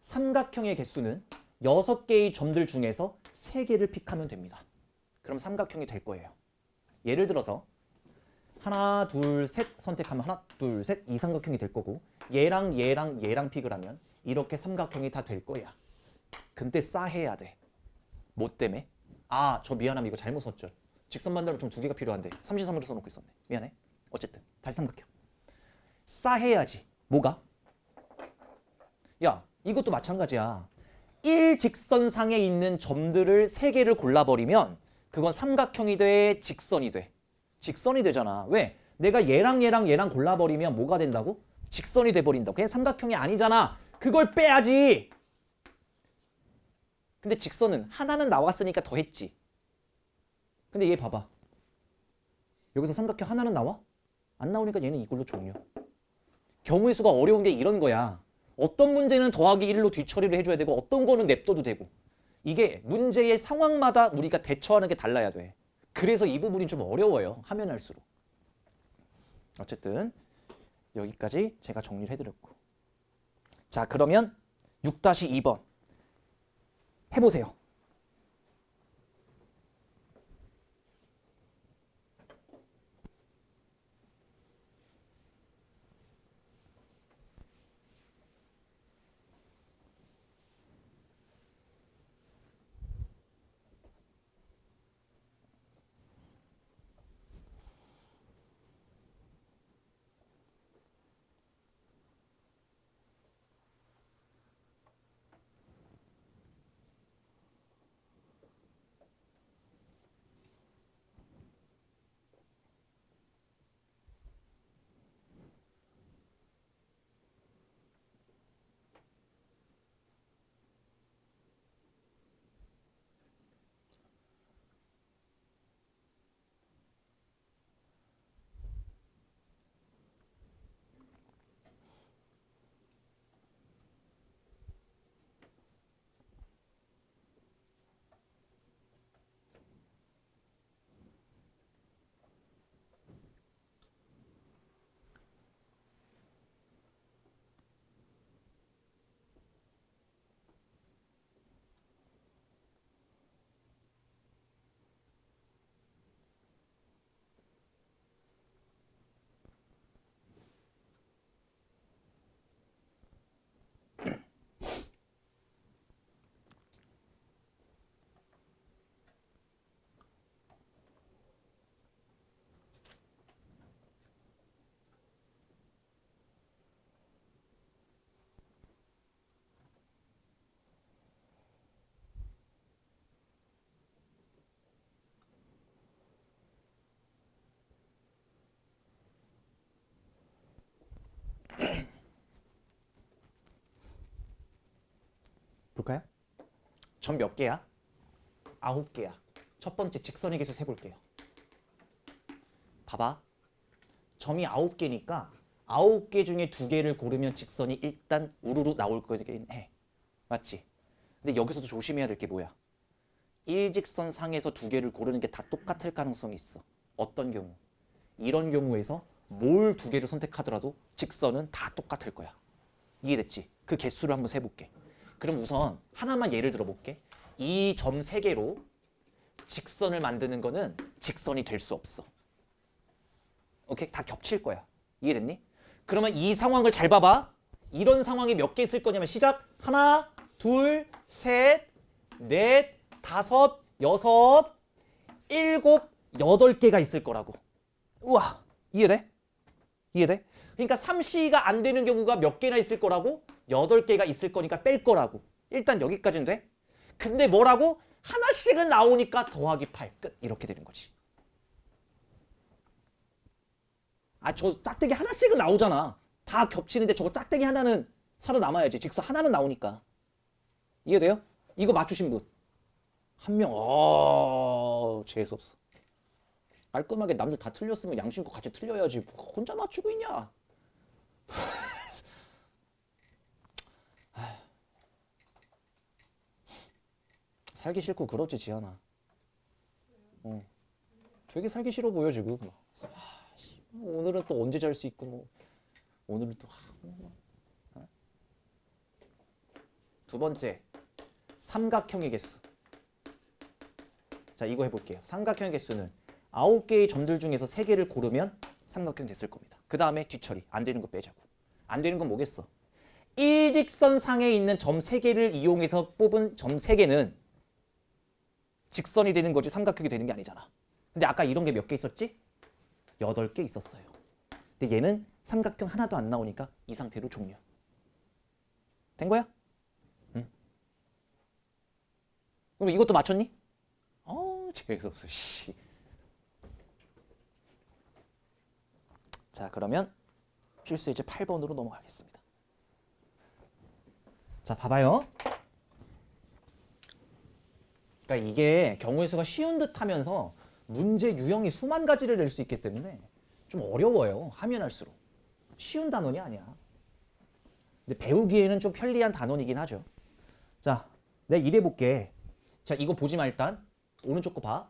[SPEAKER 2] 삼각형의 개수는 6개의 점들 중에서 3개를 픽하면 됩니다. 그럼 삼각형이 될 거예요. 예를 들어서 하나, 둘, 셋 선택하면 하나, 둘, 셋 이 삼각형이 될 거고 얘랑 픽을 하면 이렇게 삼각형이 다 될 거야. 근데 싸해야 돼. 뭐 때문에? 아, 저 미안함 이거 잘못 썼죠. 직선 만들면 좀 2개가 필요한데 33으로 써놓고 있었네. 미안해. 어쨌든 달삼각형. 싸해야지. 뭐가? 야, 이것도 마찬가지야. 일직선상에 있는 점들을 3개를 골라버리면 그건 삼각형이 돼, 직선이 돼. 직선이 되잖아. 왜? 내가 얘랑 골라버리면 뭐가 된다고? 직선이 돼버린다고. 그냥 삼각형이 아니잖아. 그걸 빼야지. 근데 직선은 하나는 나왔으니까 더했지. 근데 얘 봐봐. 여기서 삼각형 하나는 나와? 안 나오니까 얘는 이걸로 종료. 경우의 수가 어려운 게 이런 거야. 어떤 문제는 더하기 1로 뒤처리를 해줘야 되고 어떤 거는 냅둬도 되고. 이게 문제의 상황마다 우리가 대처하는 게 달라야 돼. 그래서 이 부분이 좀 어려워요. 하면 할수록. 어쨌든 여기까지 제가 정리를 해드렸고. 자, 그러면 6-2번 해보세요. 볼까요? 점 몇 개야? 9개야. 첫 번째 직선의 개수 세볼게요. 봐봐. 점이 9개니까 9개 중에 2개를 고르면 직선이 일단 우르르 나올 거긴 해. 맞지? 근데 여기서도 조심해야 될 게 뭐야? 일직선 상에서 2개를 고르는 게 다 똑같을 가능성이 있어. 어떤 경우? 이런 경우에서 뭘 2개를 선택하더라도 직선은 다 똑같을 거야. 이해됐지? 그 개수를 한번 세볼게. 그럼 우선 하나만 예를 들어볼게. 이 점 3개로 직선을 만드는 거는 직선이 될 수 없어. 오케이? 다 겹칠 거야. 이해됐니? 그러면 이 상황을 잘 봐봐. 이런 상황이 몇 개 있을 거냐면 시작. 하나, 둘, 셋, 넷, 다섯, 여섯, 일곱, 8개가 있을 거라고. 우와, 이해돼? 이해돼? 그러니까 3C가 안 되는 경우가 몇 개나 있을 거라고? 8개가 있을 거니까 뺄 거라고. 일단 여기까지는 돼. 근데 뭐라고? 하나씩은 나오니까 더하기 8. 끝. 이렇게 되는 거지. 아, 저 짝대기 하나씩은 나오잖아. 다 겹치는데 저거 짝대기 하나는 살아남아야지. 직선 하나는 나오니까. 이해돼요? 이거 맞추신 분. 한 명. 재수없어. 깔끔하게 남들 다 틀렸으면 양심껏 같이 틀려야지. 뭐 혼자 맞추고 있냐? 살기 싫고 그렇지, 지현아. 되게 살기 싫어 보여, 지금. 그래서, 오늘은 또 언제 잘 수 있고, 뭐. 오늘은 또. 두 번째, 삼각형의 개수. 자, 이거 해볼게요. 삼각형의 개수는 9개의 점들 중에서 3개를 고르면 삼각형 됐을 겁니다. 그 다음에 뒤처리. 안 되는 거 빼자고. 안 되는 건 뭐겠어? 일직선 상에 있는 점 3개를 이용해서 뽑은 점 3개는 직선이 되는 거지 삼각형이 되는 게 아니잖아. 근데 아까 이런 게 몇 개 있었지? 8개 있었어요. 근데 얘는 삼각형 하나도 안 나오니까 이 상태로 종료. 된 거야? 응. 그럼 이것도 맞췄니? 재수없어. 씨. 자, 그러면 필수 이제 8번으로 넘어가겠습니다. 자, 봐봐요. 그러니까 이게 경우의 수가 쉬운 듯 하면서 문제 유형이 수만 가지를 낼 수 있기 때문에 좀 어려워요. 하면 할수록. 쉬운 단원이 아니야. 근데 배우기에는 좀 편리한 단원이긴 하죠. 자, 내가 이래볼게. 자, 이거 보지 마 일단. 오른쪽 거 봐.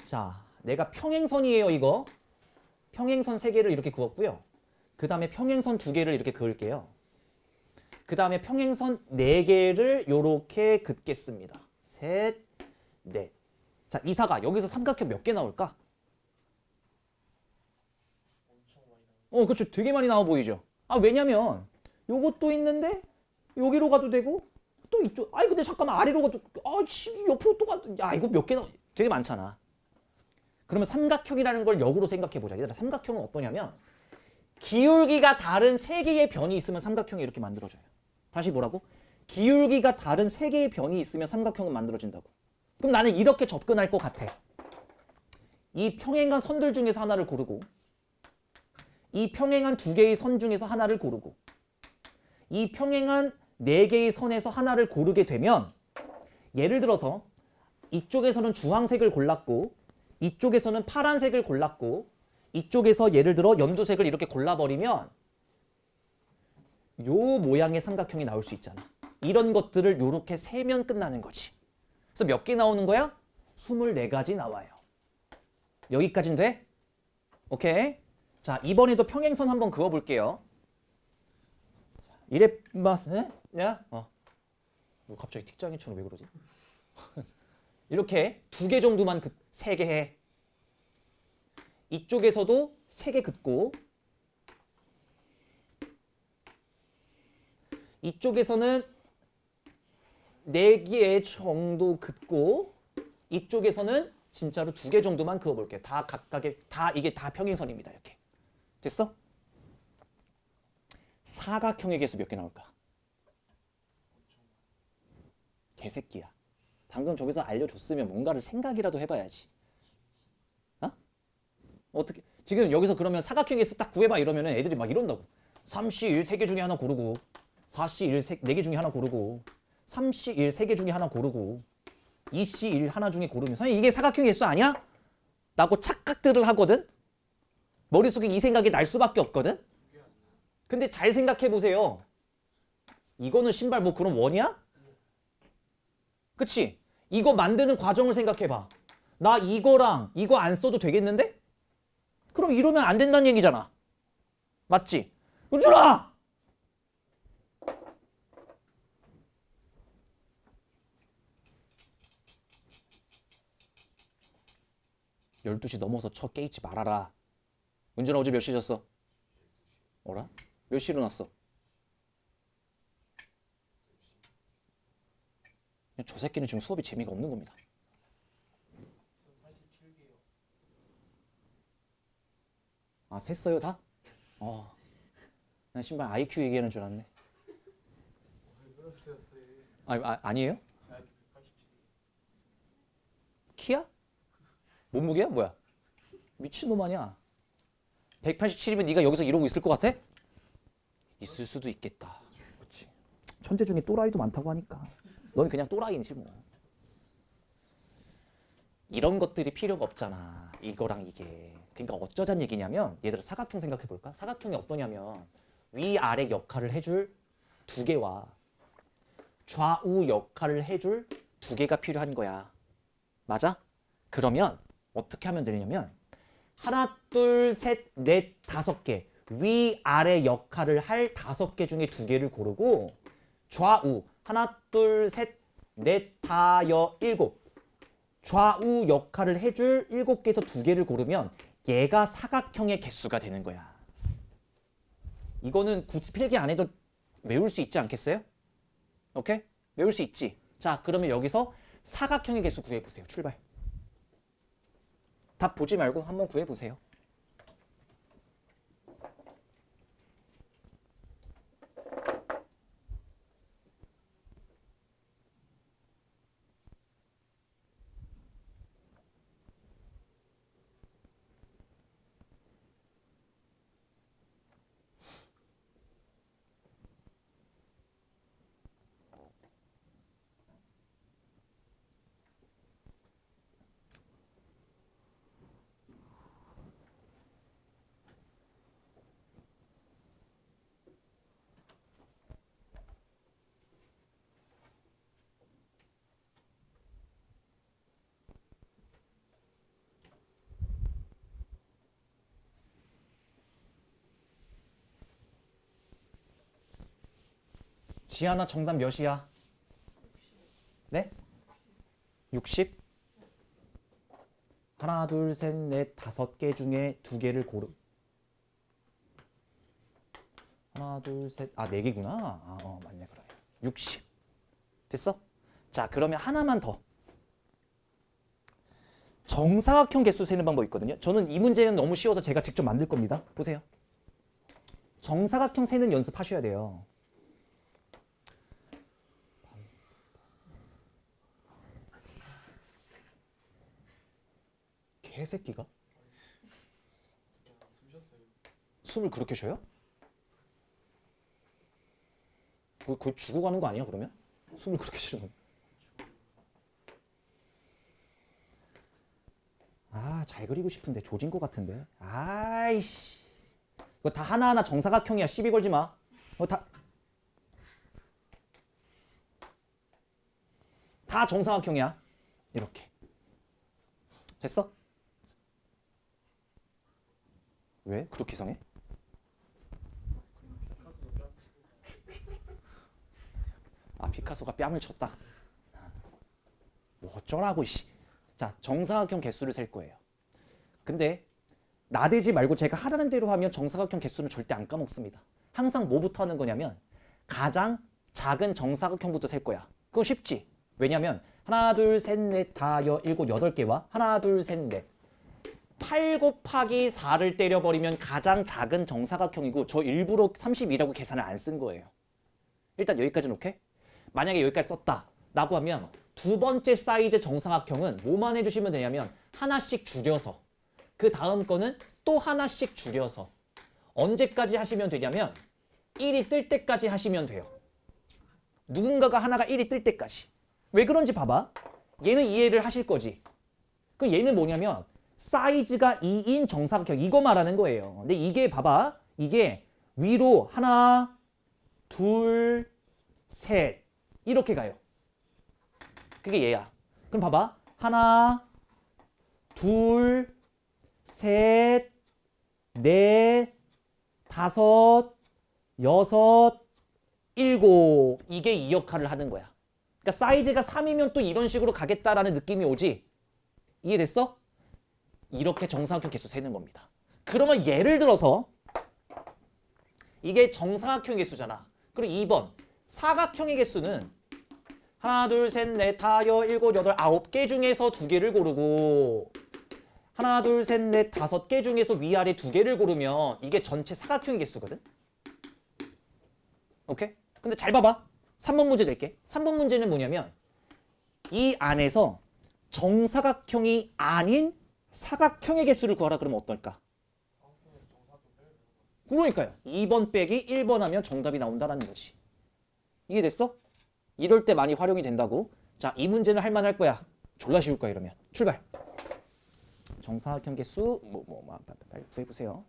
[SPEAKER 2] 자, 내가 평행선이에요 이거. 평행선 3개를 이렇게 그었고요. 그 다음에 평행선 2개를 이렇게 그을게요. 그 다음에 평행선 4개를 이렇게 긋겠습니다. 셋, 넷. 자, 이사가 여기서 삼각형 몇 개 나올까? 그렇죠. 되게 많이 나와 보이죠. 왜냐면 요것도 있는데 여기로 가도 되고 또 이쪽. 근데 잠깐만 아래로 가도 옆으로 또 가도. 이거 몇 개 되게 많잖아. 그러면 삼각형이라는 걸 역으로 생각해 보자. 얘들아, 삼각형은 어떠냐면 기울기가 다른 3개의 변이 있으면 삼각형이 이렇게 만들어져요. 다시 뭐라고? 기울기가 다른 3개의 변이 있으면 삼각형은 만들어진다고. 그럼 나는 이렇게 접근할 것 같아. 이 평행한 선들 중에서 하나를 고르고, 이 평행한 2개의 선 중에서 하나를 고르고, 이 평행한 4개의 선에서 하나를 고르게 되면, 예를 들어서 이쪽에서는 주황색을 골랐고 이쪽에서는 파란색을 골랐고 이쪽에서 예를 들어 연두색을 이렇게 골라버리면 요 모양의 삼각형이 나올 수 있잖아. 이런 것들을 요렇게 세면 끝나는 거지. 그래서 몇 개 나오는 거야? 24가지 나와요. 여기까진 돼? 오케이. 자, 이번에도 평행선 한번 그어볼게요. 이래 봤네? 야? 갑자기 틱장이처럼 왜 그러지? 이렇게 2개 정도만 3개 해. 이쪽에서도 3개 긋고 이쪽에서는 4개 정도 긋고 이쪽에서는 진짜로 2개 정도만 그어볼게요. 다 각각의 이게 다 평행선입니다. 이렇게 됐어? 사각형의 개수 몇 개 나올까? 개새끼야. 방금 저기서 알려줬으면 뭔가를 생각이라도 해봐야지. 어떻게 지금 여기서 그러면 사각형의 개수 딱 구해봐 이러면은 애들이 막 이런다고. 3C1 3개 중에 하나 고르고 4C1 4개 중에 하나 고르고 3C1 3개 중에 하나 고르고 2C1 하나 중에 고르면 선생님 이게 사각형의 개수 아니야? 라고 착각들을 하거든. 머릿속에 이 생각이 날 수밖에 없거든. 근데 잘 생각해 보세요. 이거는 신발 뭐 그런 원이야? 그치? 이거 만드는 과정을 생각해봐. 나 이거랑 이거 안 써도 되겠는데? 그럼 이러면 안 된다는 얘기잖아. 맞지? 은준아! 12시 넘어서 쳐 깨있지 말아라. 은준아 어제 몇 시 잤어? 어라? 몇 시 일어났어? 저 새끼는 지금 수업이 재미가 없는 겁니다. 셌어요 다? 난 신발 IQ 얘기하는 줄 알았네. 아니에요? 키야? 몸무게야? 뭐야? 미친놈 아니야. 187이면 네가 여기서 이러고 있을 것 같아? 있을 수도 있겠다. 그렇지. 천재 중에 또라이도 많다고 하니까. 넌 그냥 또라이지 뭐. 이런 것들이 필요가 없잖아. 이거랑 이게. 그러니까 어쩌자는 얘기냐면 얘들아 사각형 생각해 볼까? 사각형이 어떠냐면 위아래 역할을 해줄 2개와 좌우 역할을 해줄 2개가 필요한 거야. 맞아? 그러면 어떻게 하면 되냐면 하나, 둘, 셋, 넷, 5개 위아래 역할을 할 5개 중에 2개를 고르고 좌우 하나, 둘, 셋, 넷, 다, 7 좌우 역할을 해줄 7개에서 2개를 고르면 얘가 사각형의 개수가 되는 거야. 이거는 굳이 필기 안 해도 외울 수 있지 않겠어요? 오케이? 외울 수 있지. 자, 그러면 여기서 사각형의 개수 구해보세요. 출발. 답 보지 말고 한번 구해보세요. 지하나 정답 몇이야? 네? 60? 하나, 둘, 셋, 넷, 다섯 개 중에 두 개를 고르. 하나, 둘, 셋, 네 개구나. 맞네, 그래. 60. 됐어? 자, 그러면 하나만 더. 정사각형 개수 세는 방법 있거든요. 저는 이 문제는 너무 쉬워서 제가 직접 만들 겁니다. 보세요. 정사각형 세는 연습하셔야 돼요. 개새끼가? 숨을 그렇게 쉬어요? 거의 죽어가는 거 아니야, 그러면? 숨을 그렇게 쉬는 거. 잘 그리고 싶은데 조진 것 같은데. 아이씨. 이거 다 하나하나 정사각형이야. 시비 걸지 마. 다 정사각형이야. 이렇게. 됐어? 왜? 그렇게 이상해? 피카소가 뺨을 쳤다. 뭐 어쩌라고, 씨. 자, 정사각형 개수를 셀 거예요. 근데 나대지 말고 제가 하라는 대로 하면 정사각형 개수는 절대 안 까먹습니다. 항상 뭐부터 하는 거냐면 가장 작은 정사각형부터 셀 거야. 그거 쉽지? 왜냐면 하나, 둘, 셋, 넷, 다, 일곱, 여덟 개와 하나, 둘, 셋, 넷. 8 곱하기 4를 때려버리면 가장 작은 정사각형이고 저 일부러 32라고 계산을 안 쓴 거예요. 일단 여기까지는 오케이? 만약에 여기까지 썼다 라고 하면 두 번째 사이즈 정사각형은 뭐만 해주시면 되냐면 하나씩 줄여서 그 다음 거는 또 하나씩 줄여서 언제까지 하시면 되냐면 1이 뜰 때까지 하시면 돼요. 누군가가 하나가 1이 뜰 때까지. 왜 그런지 봐봐. 얘는 이해를 하실 거지. 그 얘는 뭐냐면 사이즈가 2인 정사각형 이거 말하는 거예요. 근데 이게 봐봐. 이게 위로 하나, 둘, 셋 이렇게 가요. 그게 얘야. 그럼 봐봐. 하나, 둘, 셋, 넷, 다섯, 여섯, 일곱. 이게 이 역할을 하는 거야. 그러니까 사이즈가 3이면 또 이런 식으로 가겠다라는 느낌이 오지? 이해됐어? 이렇게 정사각형 개수 세는 겁니다. 그러면 예를 들어서 이게 정사각형 개수잖아. 그리고 2번 사각형의 개수는 하나, 둘, 셋, 넷, 다, 일곱, 여덟, 9개 중에서 2개를 고르고 하나, 둘, 셋, 넷, 5개 중에서 위아래 2개를 고르면 이게 전체 사각형의 개수거든? 오케이? 근데 잘 봐봐. 3번 문제 낼게. 3번 문제는 뭐냐면 이 안에서 정사각형이 아닌 사각형의 개수를 구하라 그러면 어떨까? 그러니까요. 2번 빼기 1번 하면 정답이 나온다는 거지. 이해됐어? 이럴 때 많이 활용이 된다고. 자, 이 문제는 할 만할 거야. 졸라 쉬울 거야 이러면. 출발. 정사각형 개수 빨리 구해보세요.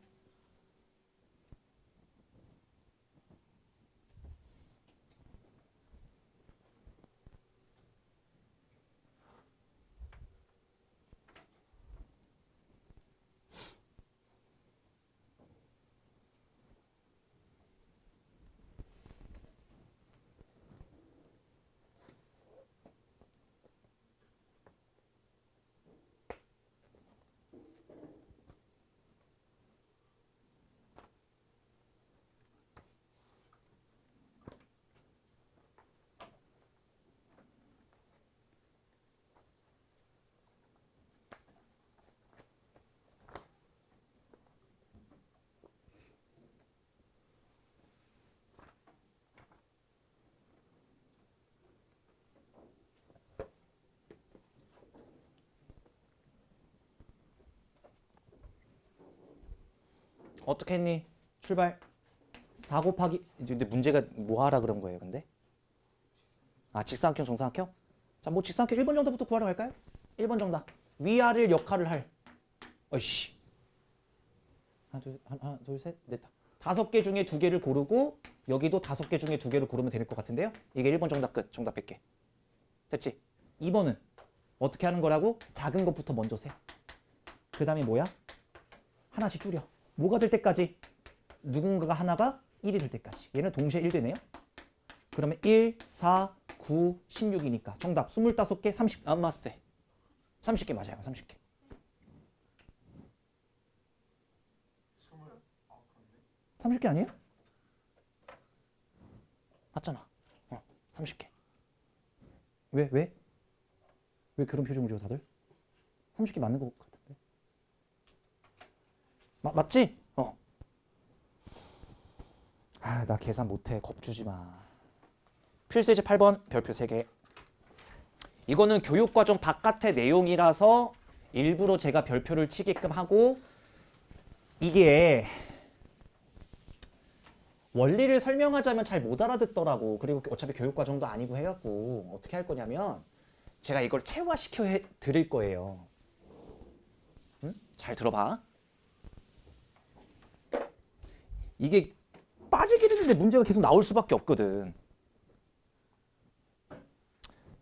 [SPEAKER 2] 어떻게 했니? 출발. 4 곱하기 근데 문제가 뭐 하라 그런 거예요 근데? 직사각형 정사각형? 자, 뭐 직사각형 1번 정답부터 구하러 갈까요? 1번 정답. 위아래 역할을 할. 어이씨. 하나, 둘, 셋, 넷. 5개 중에 2개를 고르고 여기도 5개 중에 2개를 고르면 될 것 같은데요? 이게 1번 정답 끝. 정답 100개. 됐지? 2번은 어떻게 하는 거라고? 작은 것부터 먼저 세. 그 다음에 뭐야? 하나씩 줄여. 뭐가 될 때까지? 누군가가 하나가 1이 될 때까지. 얘는 동시에 1 되네요. 그 그러면 1, 4, 9, 16이니까 정답 25개, 30, 안 맞았을 때 30개 맞아요. 30개. 30개 아니에요? 맞잖아. 30개. 왜? 왜? 왜 그런 표정을 지어 다들? 30개 맞는 것 같은데. 맞지? 나 계산 못해. 겁주지 마. 필수예제 8번 별표 3개. 이거는 교육과정 바깥의 내용이라서 일부러 제가 별표를 치게끔 하고, 이게 원리를 설명하자면 잘 못 알아듣더라고. 그리고 어차피 교육과정도 아니고 해갖고 어떻게 할 거냐면 제가 이걸 체화시켜 드릴 거예요. 응? 잘 들어봐. 이게 빠지긴 했는데 문제가 계속 나올 수밖에 없거든.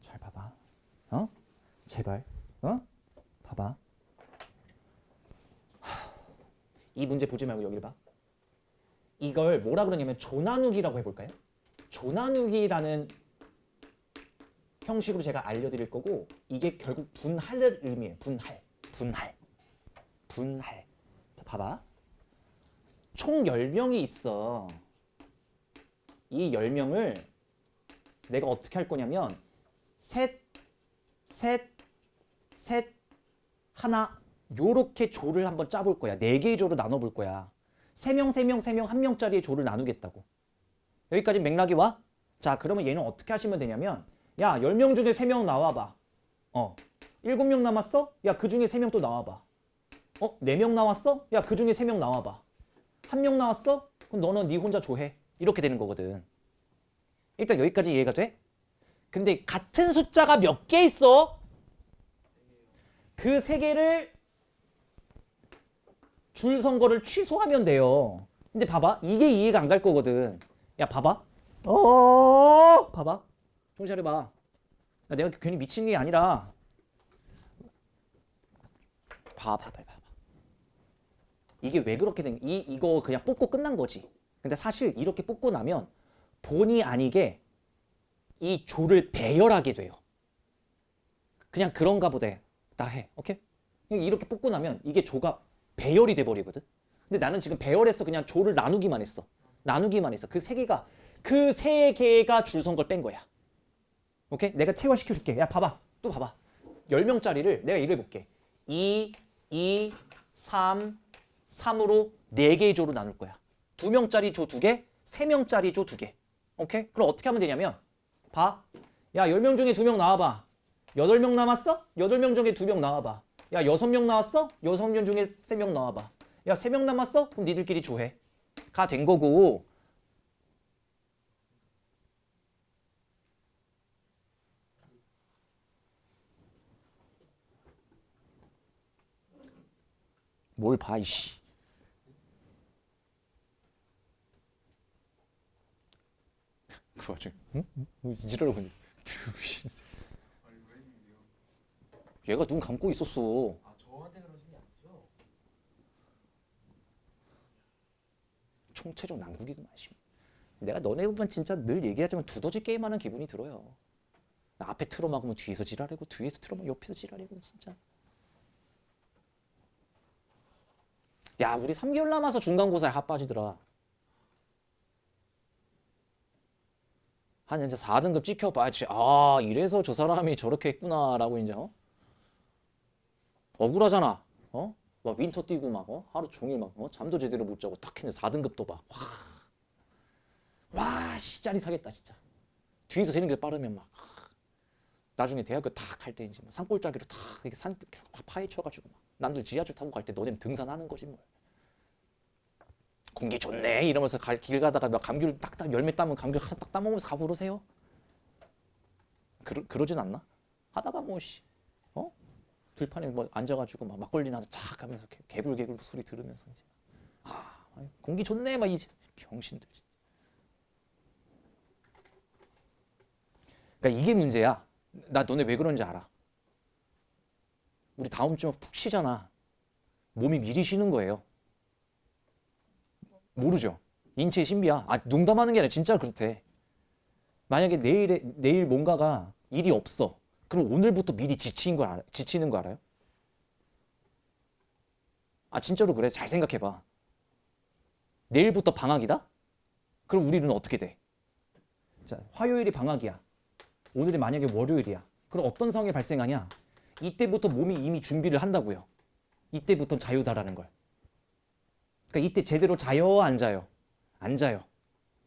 [SPEAKER 2] 잘 봐봐. 제발. 봐봐. 이 문제 보지 말고 여기를 봐. 이걸 뭐라 그러냐면 조나누기라고 해볼까요? 조나누기라는 형식으로 제가 알려드릴 거고, 이게 결국 분할을 의미해요. 분할. 봐봐. 총 10명이 있어. 이 10명을 내가 어떻게 할 거냐면 셋, 하나 요렇게 조를 한번 짜볼 거야. 4개의 조로 나눠볼 거야. 3명, 1명짜리의 조를 나누겠다고. 여기까지 맥락이 와? 자, 그러면 얘는 어떻게 하시면 되냐면, 야, 10명 중에 3명 나와봐. 7명 남았어? 야, 그 중에 3명 또 나와봐. 4명 나왔어? 야, 그 중에 3명 나와봐. 1명 나왔어? 그럼 너는 네 혼자 조해. 이렇게 되는 거거든. 일단 여기까지 이해가 돼? 근데 같은 숫자가 몇 개 있어? 그 3개를 줄 선 거를 취소하면 돼요. 근데 봐봐. 이게 이해가 안 갈 거거든. 야, 봐봐. 봐봐. 정신 차려봐. 야, 내가 괜히 미치는 게 아니라. 봐봐. 이게 왜 그렇게 된, 이거 그냥 뽑고 끝난 거지. 근데 사실 이렇게 뽑고 나면 본의 아니게 이 조를 배열하게 돼요. 그냥 그런가 보다. 나 해. 오케이? 그냥 이렇게 뽑고 나면 이게 조가 배열이 돼 버리거든. 근데 나는 지금 배열해서 그냥 조를 나누기만 했어. 그 세 개가 줄 선 걸 뺀 거야. 오케이? 내가 체화시켜 줄게. 야, 봐봐. 또 봐봐. 10명짜리를 내가 이래 볼게. 2, 3으로 4개의 조로 나눌 거야. 2명짜리 조 2개, 3명짜리 조 2개. 오케이? 그럼 어떻게 하면 되냐면, 봐. 야, 10명 중에 2명 나와봐. 8명 남았어? 8명 중에 2명 나와봐. 야, 6명 나왔어? 6명 중에 3명 나와봐. 야, 3명 남았어? 그럼 니들끼리 조해. 가 된 거고. 뭘 봐, 이씨. 그 와중에, 응? 이지라고 했는데. 얘가 눈 감고 있었어.
[SPEAKER 1] 저한테 그러신 게 아니죠?
[SPEAKER 2] 총체적 난국이구만. 내가 너네 보면 진짜 늘 얘기하지만 두더지 게임하는 기분이 들어요. 앞에 틀어 막으면 뒤에서 지랄하고, 뒤에서 틀어 막으면 옆에서 지랄하고, 진짜. 야, 우리 3개월 남아서 중간고사에 핫 빠지더라. 한 이제 4등급 찍혀봐야지. 아, 이래서 저 사람이 저렇게 했구나라고 이제 억울하잖아. 막 윈터 뛰고 막 하루 종일 막 잠도 제대로 못 자고 딱 했는데 4등급도 봐. 와, 씨 짜릿하겠다 진짜. 뒤에서 세는 게 빠르면 막 나중에 대학교 딱 할 때 이제 뭐 산골짜기로 탁 이렇게 산 파헤쳐가지고 막 남들 지하철 타고 갈 때 너네는 등산하는 거지 뭘. 공기 좋네 이러면서 길 가다가 막 감귤 딱딱 열매 따면 감귤 하나 딱 따먹으면서 가고 그러세요? 그러진 않나? 하다가 뭐 씨, 들판에 뭐 앉아가지고 막 막걸리나 쫙 하면서 개불 소리 들으면서 이제 공기 좋네 막 이제 병신들. 그러니까 이게 문제야. 나 너네 왜 그런지 알아. 우리 다음 주면 푹 쉬잖아. 몸이 미리 쉬는 거예요. 모르죠. 인체의 신비야. 농담하는 게 아니라 진짜 그렇대. 만약에 내일 뭔가가 일이 없어. 그럼 오늘부터 미리 지치는 거 알아요? 아, 진짜로 그래. 잘 생각해봐. 내일부터 방학이다? 그럼 우리는 어떻게 돼? 자, 화요일이 방학이야. 오늘이 만약에 월요일이야. 그럼 어떤 상황이 발생하냐? 이때부터 몸이 이미 준비를 한다고요. 이때부터는 자유다라는 걸. 그러니까 이때 제대로 자요, 안 자요? 안 자요.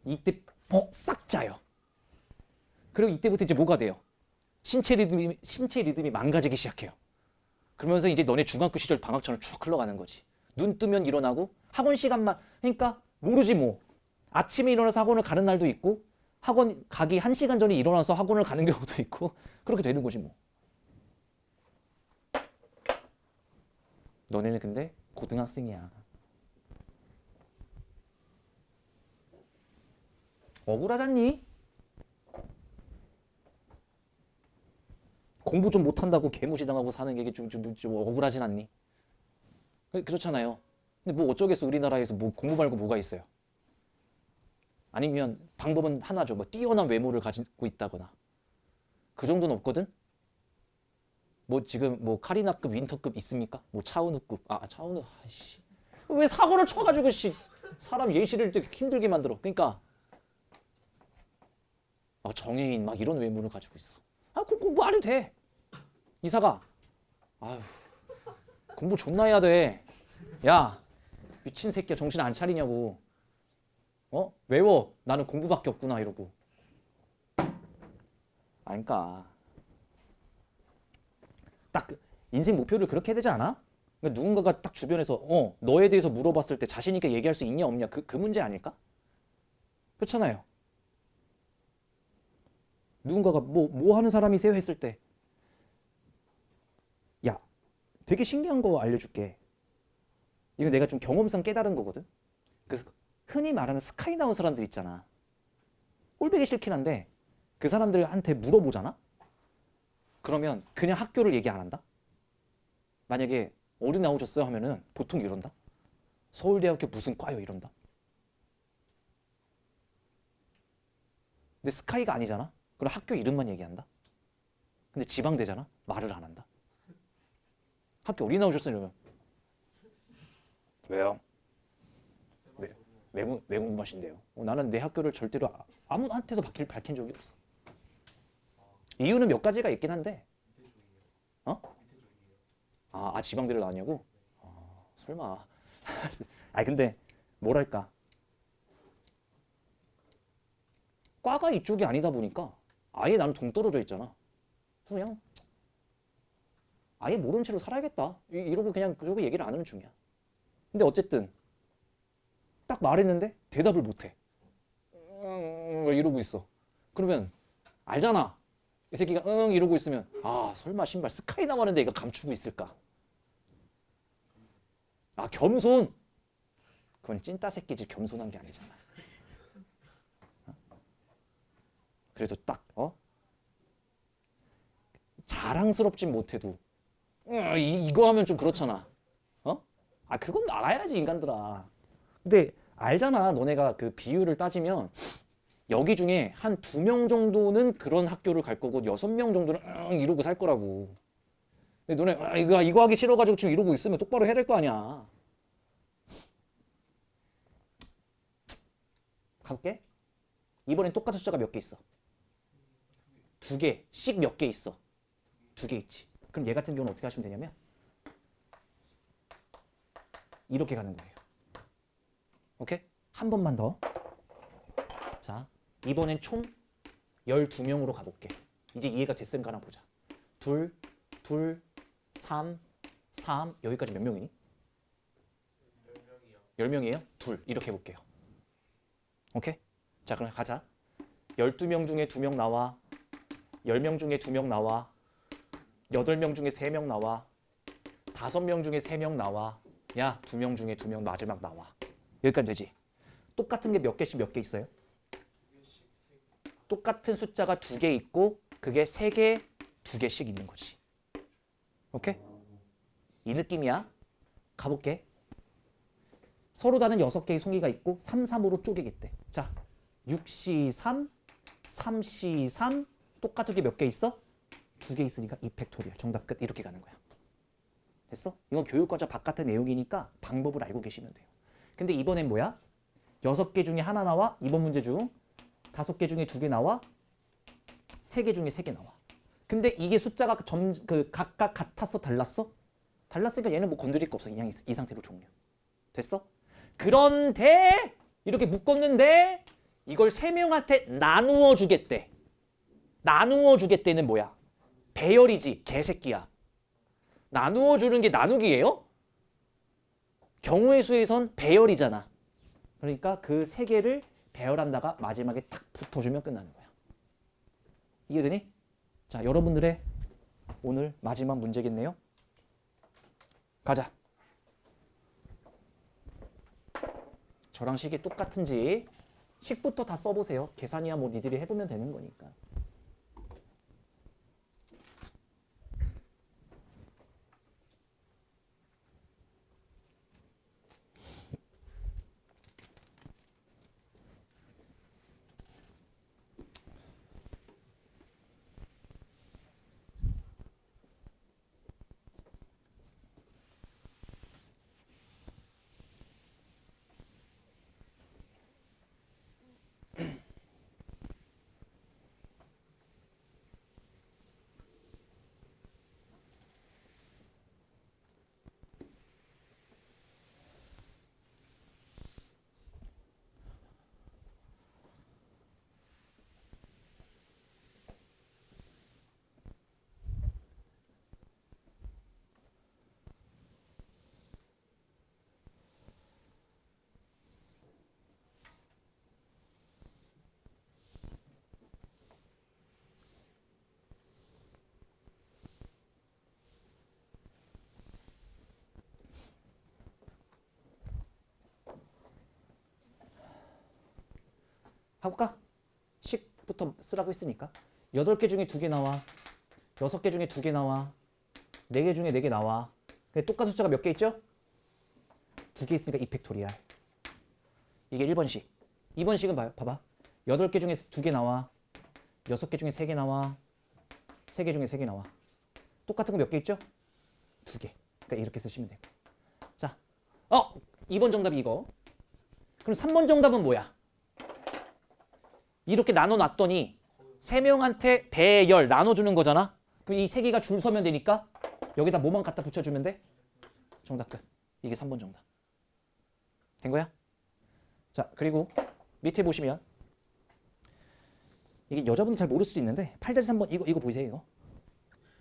[SPEAKER 2] 이때 퍽싹 자요. 그리고 이때부터 이제 뭐가 돼요? 신체 리듬이 망가지기 시작해요. 그러면서 이제 너네 중학교 시절 방학처럼 쭉 흘러가는 거지. 눈 뜨면 일어나고 학원 시간만, 그러니까 모르지 뭐. 아침에 일어나서 학원을 가는 날도 있고 학원 가기 1시간 전에 일어나서 학원을 가는 경우도 있고 그렇게 되는 거지 뭐. 너네는 근데 고등학생이야. 억울하잖니? 공부 좀 못한다고 개무시당하고 사는 게 좀 억울하진 않니? 그렇잖아요. 근데 뭐 어쩌겠어. 우리나라에서 뭐 공부 말고 뭐가 있어요. 아니면 방법은 하나죠. 뭐 뛰어난 외모를 가지고 있다거나. 그 정도는 없거든? 뭐 지금 뭐 카리나급, 윈터급 있습니까? 뭐 차은우급. 차은우. 아이씨. 왜 사고를 쳐가지고 사람 예시를 힘들게 만들어. 그러니까 정혜인 막 이런 외모를 가지고 있어. 그럼 공부 안 해도 돼. 이사가. 아휴. 공부 존나 해야 돼. 야, 미친 새끼야. 정신 안 차리냐고. 외워. 나는 공부밖에 없구나 이러고. 그러니까 딱 인생 목표를 그렇게 해야 되지 않아? 그러니까 누군가가 딱 주변에서 너에 대해서 물어봤을 때 자신 있게 얘기할 수 있냐 없냐 그 문제 아닐까? 그렇잖아요. 누군가가 뭐 하는 사람이세요 했을 때 야, 되게 신기한 거 알려줄게. 이거 내가 좀 경험상 깨달은 거거든. 그래서 흔히 말하는 스카이 나온 사람들 있잖아. 꼴보기 싫긴 한데 그 사람들한테 물어보잖아. 그러면 그냥 학교를 얘기 안 한다. 만약에 어디 나오셨어요 하면은 보통 이런다. 서울대학교 무슨 과요 이런다. 근데 스카이가 아니잖아. 그럼 학교 이름만 얘기한다. 근데 지방대잖아. 말을 안 한다. 학교 어디 나오셨어요 이러면 왜요? 왜 궁금하신데요? 나는 내 학교를 절대로 아무한테도 밝힌 적이 없어. 이유는 몇 가지가 있긴 한데 지방대를 나왔냐고? 설마. 근데 뭐랄까 과가 이쪽이 아니다 보니까 아예 나는 동떨어져 있잖아. 그래서 그냥 아예 모른 채로 살아야겠다 이러고 그냥 그러고 얘기를 안 하는 중이야. 근데 어쨌든 딱 말했는데 대답을 못해. 이러고 있어. 그러면 알잖아. 이 새끼가 이러고 있으면 설마 신발 스카이 나왔는데 얘가 감추고 있을까? 겸손. 그건 찐따 새끼지 겸손한 게 아니잖아. 그래도 딱 자랑스럽진 못해도 이거 하면 좀 그렇잖아. 그건 알아야지 인간들아. 근데 알잖아. 너네가 그 비율을 따지면 여기 중에 한 2명 정도는 그런 학교를 갈 거고 6명 정도는 이러고 살 거라고. 근데 너네 이거 하기 싫어가지고 지금 이러고 있으면 똑바로 해야 될 거 아니야. 갈게. 이번엔 똑같은 숫자가 몇 개 있어? 2개. 씩 몇 개 있어? 2개 있지. 그럼 얘 같은 경우는 어떻게 하시면 되냐면 이렇게 가는 거예요. 오케이? 한 번만 더. 자, 이번엔 총 12명으로 가볼게. 이제 이해가 됐을까나 보자. 2, 3, 3 여기까지 몇 명이니? 10명이에요? 2 이렇게 해볼게요. 오케이? 자, 그럼 가자. 12명 중에 2명 나와. 10명 중에 2명 나와. 8명 중에 3명 나와. 5명 중에 3명 나와. 야, 2명 중에 2명 마지막 나와. 여기까지 되지? 똑같은 게 몇 개씩 몇 개 있어요? 똑같은 숫자가 2개 있고 그게 3개, 2개씩 있는 거지. 오케이? 이 느낌이야. 가볼게. 서로 다른 6개의 송이가 있고 3, 3으로 쪼개겠대. 자, 6C3, 3C3 똑같은 게 몇 개 있어? 2개 있으니까 2팩토리얼. 정답 끝. 이렇게 가는 거야. 됐어? 이건 교육과정 바깥의 내용이니까 방법을 알고 계시면 돼요. 근데 이번엔 뭐야? 6개 중에 하나 나와. 이번 문제 중 5개 중에 2개 나와. 3개 중에 3개 나와. 근데 이게 숫자가 각각 같았어? 달랐어? 달랐으니까 얘는 뭐 건드릴 거 없어. 그냥 이 상태로 종료. 됐어? 그런데 이렇게 묶었는데 이걸 3명한테 나누어 주겠대. 나누어 주겠대는 뭐야? 배열이지. 개새끼야. 나누어 주는 게 나누기예요? 경우의 수에선 배열이잖아. 그러니까 그 3개를 배열한다가 마지막에 탁 붙어주면 끝나는 거야. 이해되니? 자, 여러분들의 오늘 마지막 문제겠네요. 가자. 저랑 식이 똑같은지 식부터 다 써보세요. 계산이야 뭐 니들이 해보면 되는 거니까. 해볼까? 식부터 쓰라고 했으니까 8개 중에 2개 나와. 6개 중에 2개 나와. 4개 중에 4개 나와. 근데 똑같은 숫자가 몇 개 있죠? 2개 있으니까 2팩토리얼. 이게 1번식. 2번식은 봐봐. 8개 중에 2개 나와. 6개 중에 3개 나와. 3개 중에 3개 나와. 똑같은 거 몇 개 있죠? 2개. 그러니까 이렇게 쓰시면 되고. 자, 2번 정답이 이거. 그럼 3번 정답은 뭐야? 이렇게 나눠놨더니 3명한테 배열 나눠주는 거잖아. 그럼 이 3개가 줄 서면 되니까 여기다 뭐만 갖다 붙여주면 돼? 정답 끝. 이게 3번 정답. 된 거야? 자, 그리고 밑에 보시면 이게 여자분들 잘 모를 수도 있는데 8-3번 이거 보이세요? 이거?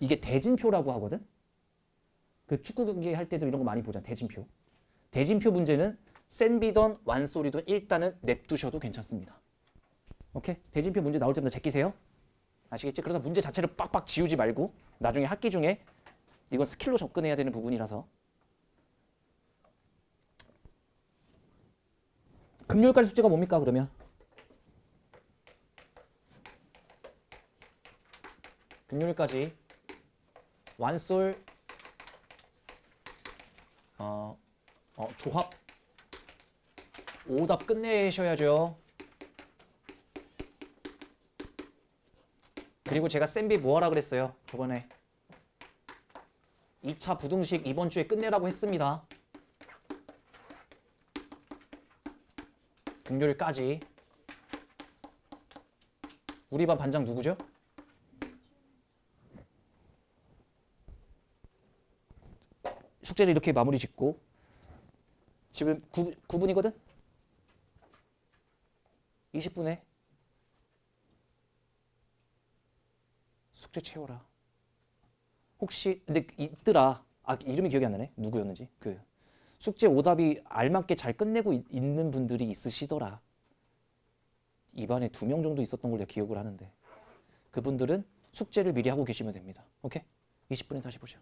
[SPEAKER 2] 이게 대진표라고 하거든. 그 축구 경기 할 때도 이런 거 많이 보잖아. 대진표. 대진표 문제는 센비던 완소리던 일단은 냅두셔도 괜찮습니다. 오케이? 대진표 문제 나올 때마다 제끼세요. 아시겠지? 그래서 문제 자체를 빡빡 지우지 말고 나중에 학기 중에 이건 스킬로 접근해야 되는 부분이라서. 금요일까지 숙제가 뭡니까 그러면? 금요일까지 완솔 조합 오답 끝내셔야죠. 그리고 제가 쌤비 뭐 하라 그랬어요? 저번에 2차 부등식 이번 주에 끝내라고 했습니다. 금요일까지. 우리 반 반장 누구죠? 숙제를 이렇게 마무리 짓고 지금 9분이거든? 20분에 숙제 채워라. 혹시 근데 있더라. 이름이 기억이 안 나네. 누구였는지. 그 숙제 오답이 알맞게 잘 끝내고 있는 분들이 있으시더라. 입안에 2명 정도 있었던 걸 내가 기억을 하는데 그분들은 숙제를 미리 하고 계시면 됩니다. 오케이? 20분에 다시 보죠.